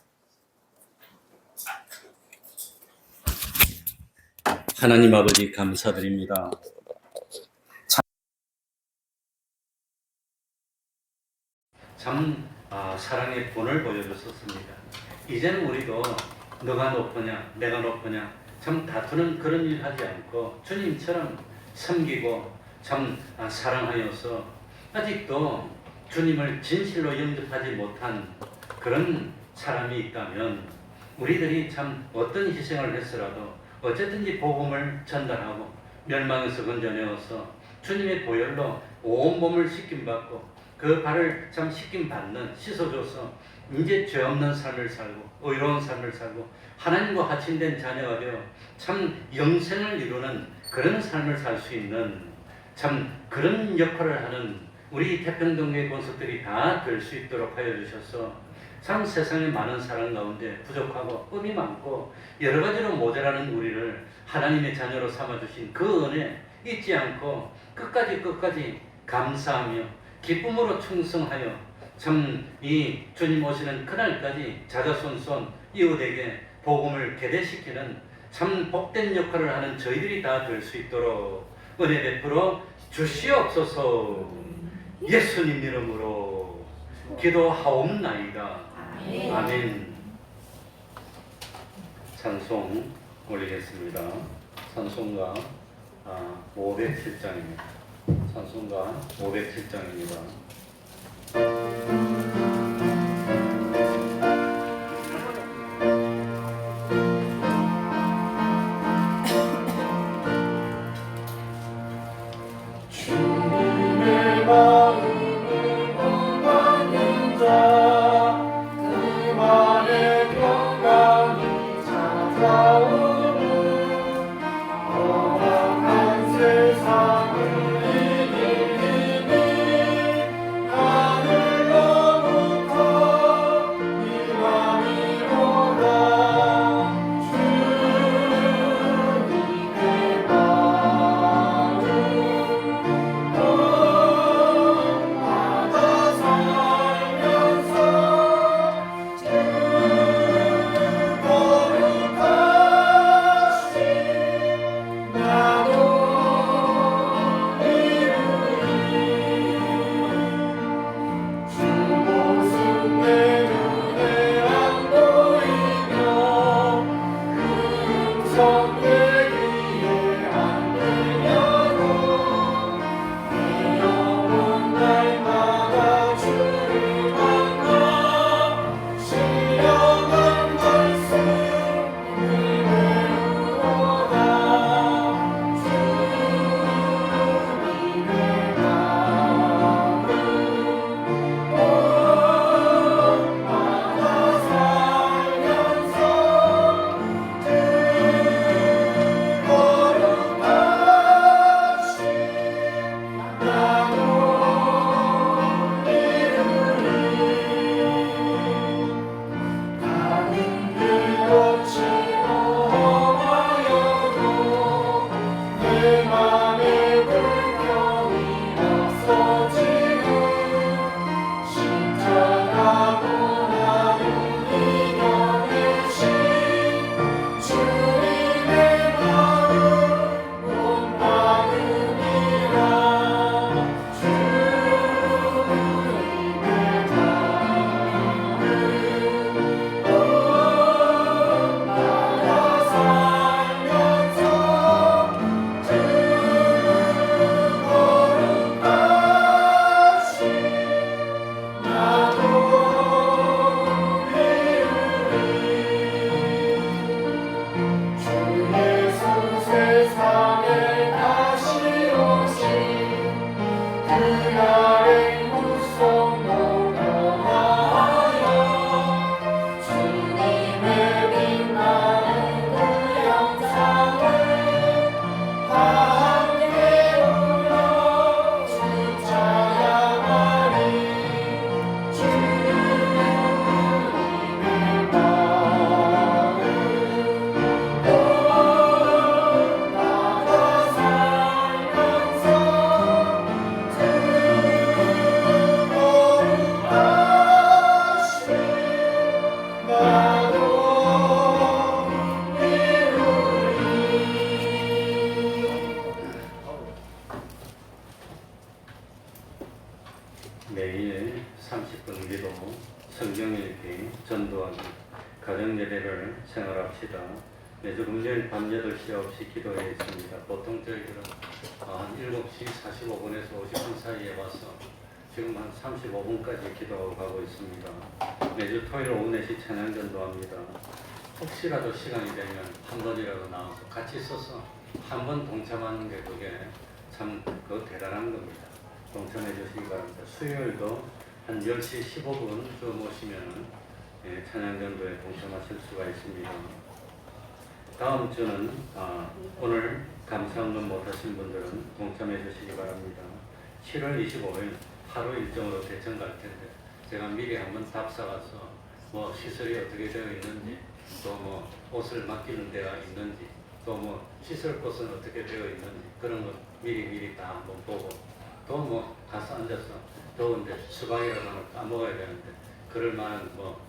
하나님 아버지 감사드립니다. 참 사랑의 본을 보여주셨습니다. 이제는 우리도 너가 높으냐 내가 높으냐 참 다투는 그런 일 하지 않고 주님처럼 섬기고 참 사랑하여서 아직도 주님을 진실로 영접하지 못한 그런 사람이 있다면 우리들이 참 어떤 희생을 했으라도 어쨌든지 복음을 전달하고 멸망에서 건져내어서 주님의 보혈로 온몸을 씻김받고 그 발을 참 씻김받는 씻어줘서 이제 죄 없는 삶을 살고 의로운 삶을 살고 하나님과 하친된 자녀가 되어 참 영생을 이루는 그런 삶을 살 수 있는 참 그런 역할을 하는 우리 태평동교회 권속들이 다 될 수 있도록 하여 주셔서 참 세상의 많은 사람 가운데 부족하고 꿈이 많고 여러 가지로 모자라는 우리를 하나님의 자녀로 삼아주신 그 은혜 잊지 않고 끝까지 감사하며 기쁨으로 충성하여 참 이 주님 오시는 그날까지 자자손손 이웃에게 복음을 계대시키는 참 복된 역할을 하는 저희들이 다 될 수 있도록 은혜 베풀어 주시옵소서. 예수님 이름으로 기도하옵나이다. 아멘. 찬송 올리겠습니다. 찬송가 507장입니다. 찬송가 507장입니다. 주님의 마음을 본받는 자 그만의 평강이 찾아오는 험한 세상을 이길 힘이 하늘로부터 임함이로다. 주님의 마음 받아 살면서 거룩하신 나도 이루리. 주 모습 내 눈에 안 보이며 그 음성 내 귀에 안 들려도 내 영혼 날마다 주를 만나 신령한 말씀을 배우노다. 주님의 마음을 본받아 살면서 거룩하신 나도 이루리. 가는 길 거치고 험하여도 내 맘에 불평이 없어지고 십자가 고난을 이겨내신 주님의 마음 본받으리라. 주님의 마음을 본받아 살면서 거룩하신 나도 이루리. 주 예수 세상에 다시 오신 그날의 후손도 변화하여 주님의 빛나는 그 영상을 다 함께 불러 주 찬양하리. 주님의 마음을 본받아 살면서 거룩하신 나도 이루리. 매일 30분 기도, 성경 읽기, 전도하기, 가정예배를 생활합시다. 매주 금요일 밤 8시, 9시 기도회 있습니다. 보통 저희들은 한 7시 45분에서 50분 사이에 와서 지금 한 35분까지 기도하고 가고 있습니다. 매주 토요일 오후 4시 찬양 전도합니다. 혹시라도 시간이 되면 한 번이라도 나와서 같이 써서 한 번 동참하는 게 그게 참 대단한 겁니다. 동참해 주시기 바랍니다. 수요일도 한 10시 15분 좀 오시면은 찬양전도에 동참하실 수가 있습니다. 다음 주는 오늘 감사원금 못하신 분들은 동참해 주시기 바랍니다. 7월 25일 하루 일정으로 대천 갈 텐데 제가 미리 한번 답 사가서 뭐 시설이 어떻게 되어 있는지 또 뭐 옷을 맡기는 데가 있는지 또 뭐 시설 곳은 어떻게 되어 있는지 그런 거 미리 다 한번 보고 또 뭐 가서 앉아서 더운데 수박이라도 하나 까먹어야 되는데 그럴 만한 뭐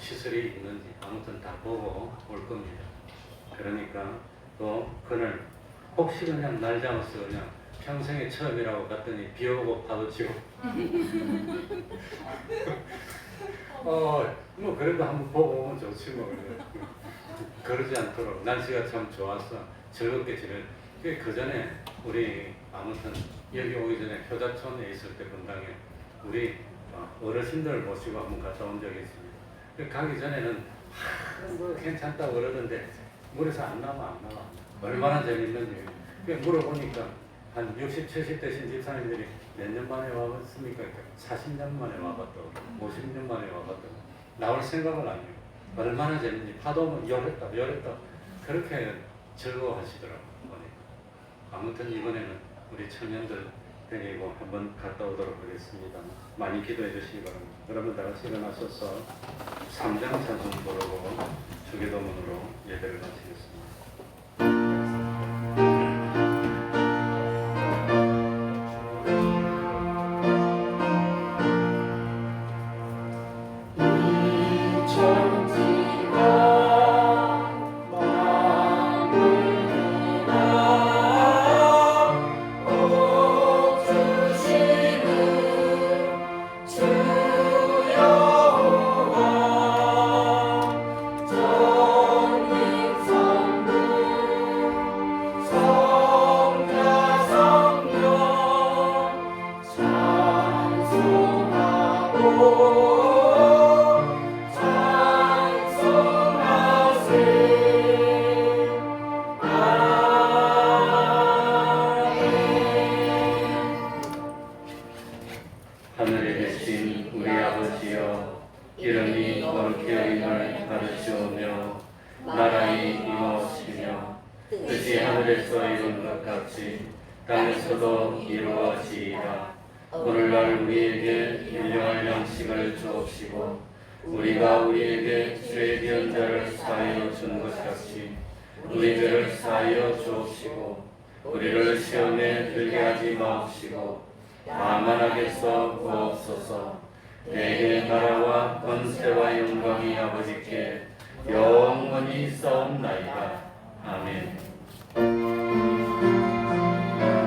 시설이 있는지 아무튼 다 보고 올 겁니다. 그러니까 또 그날 혹시 그냥 날 잡아서 그냥 평생에 처음이라고 갔더니 비 오고 파도 치고 뭐 그래도 한번 보고 오면 좋지 뭐. 그러지 않도록 날씨가 참 좋아서 즐겁게 지낼. 그 전에 우리 아무튼 여기 오기 전에 효자촌에 있을 때 분당에 우리 어르신들 모시고 한번 갔다 온 적이 있습니다. 가기 전에는 뭐 괜찮다고 그러던데 물에서 안 나와. 얼마나 재밌는지. 물어보니까 한 60, 70 되신 집사님들이 몇 년 만에 와봤습니까? 40년 만에 와봤다고, 50년 만에 와봤다고. 나올 생각을 안 해요. 얼마나 재밌는지. 파도 오면 열했다. 그렇게 즐거워하시더라고요. 아무튼 이번에는 우리 청년들 데리고 한번 갔다 오도록 하겠습니다. 많이 기도해 주시기 바랍니다. 그러면 다 같이 일어나셔서 3장 찬송 부르고 주기도문으로 예배를 마치겠습니다. 하늘에 계신 우리 아버지여, 이름이 거룩히 여김을 가르치오며 나라의 임하옵시며 뜻이 하늘에서 이룬 것 같이 땅에서도 이루어지이다. 오늘날 우리에게 일용할 양식을 주옵시고 우리가 우리에게 죄 지은 자를 사하여 준 것 같이 우리 죄를 사하여 주옵시고 우리를 시험에 들게 하지 마옵시고 다만 악에서 구하옵소서. 내게 나라와 권세와 영광이 아버지께 영원히 있사옵나이다. 아멘.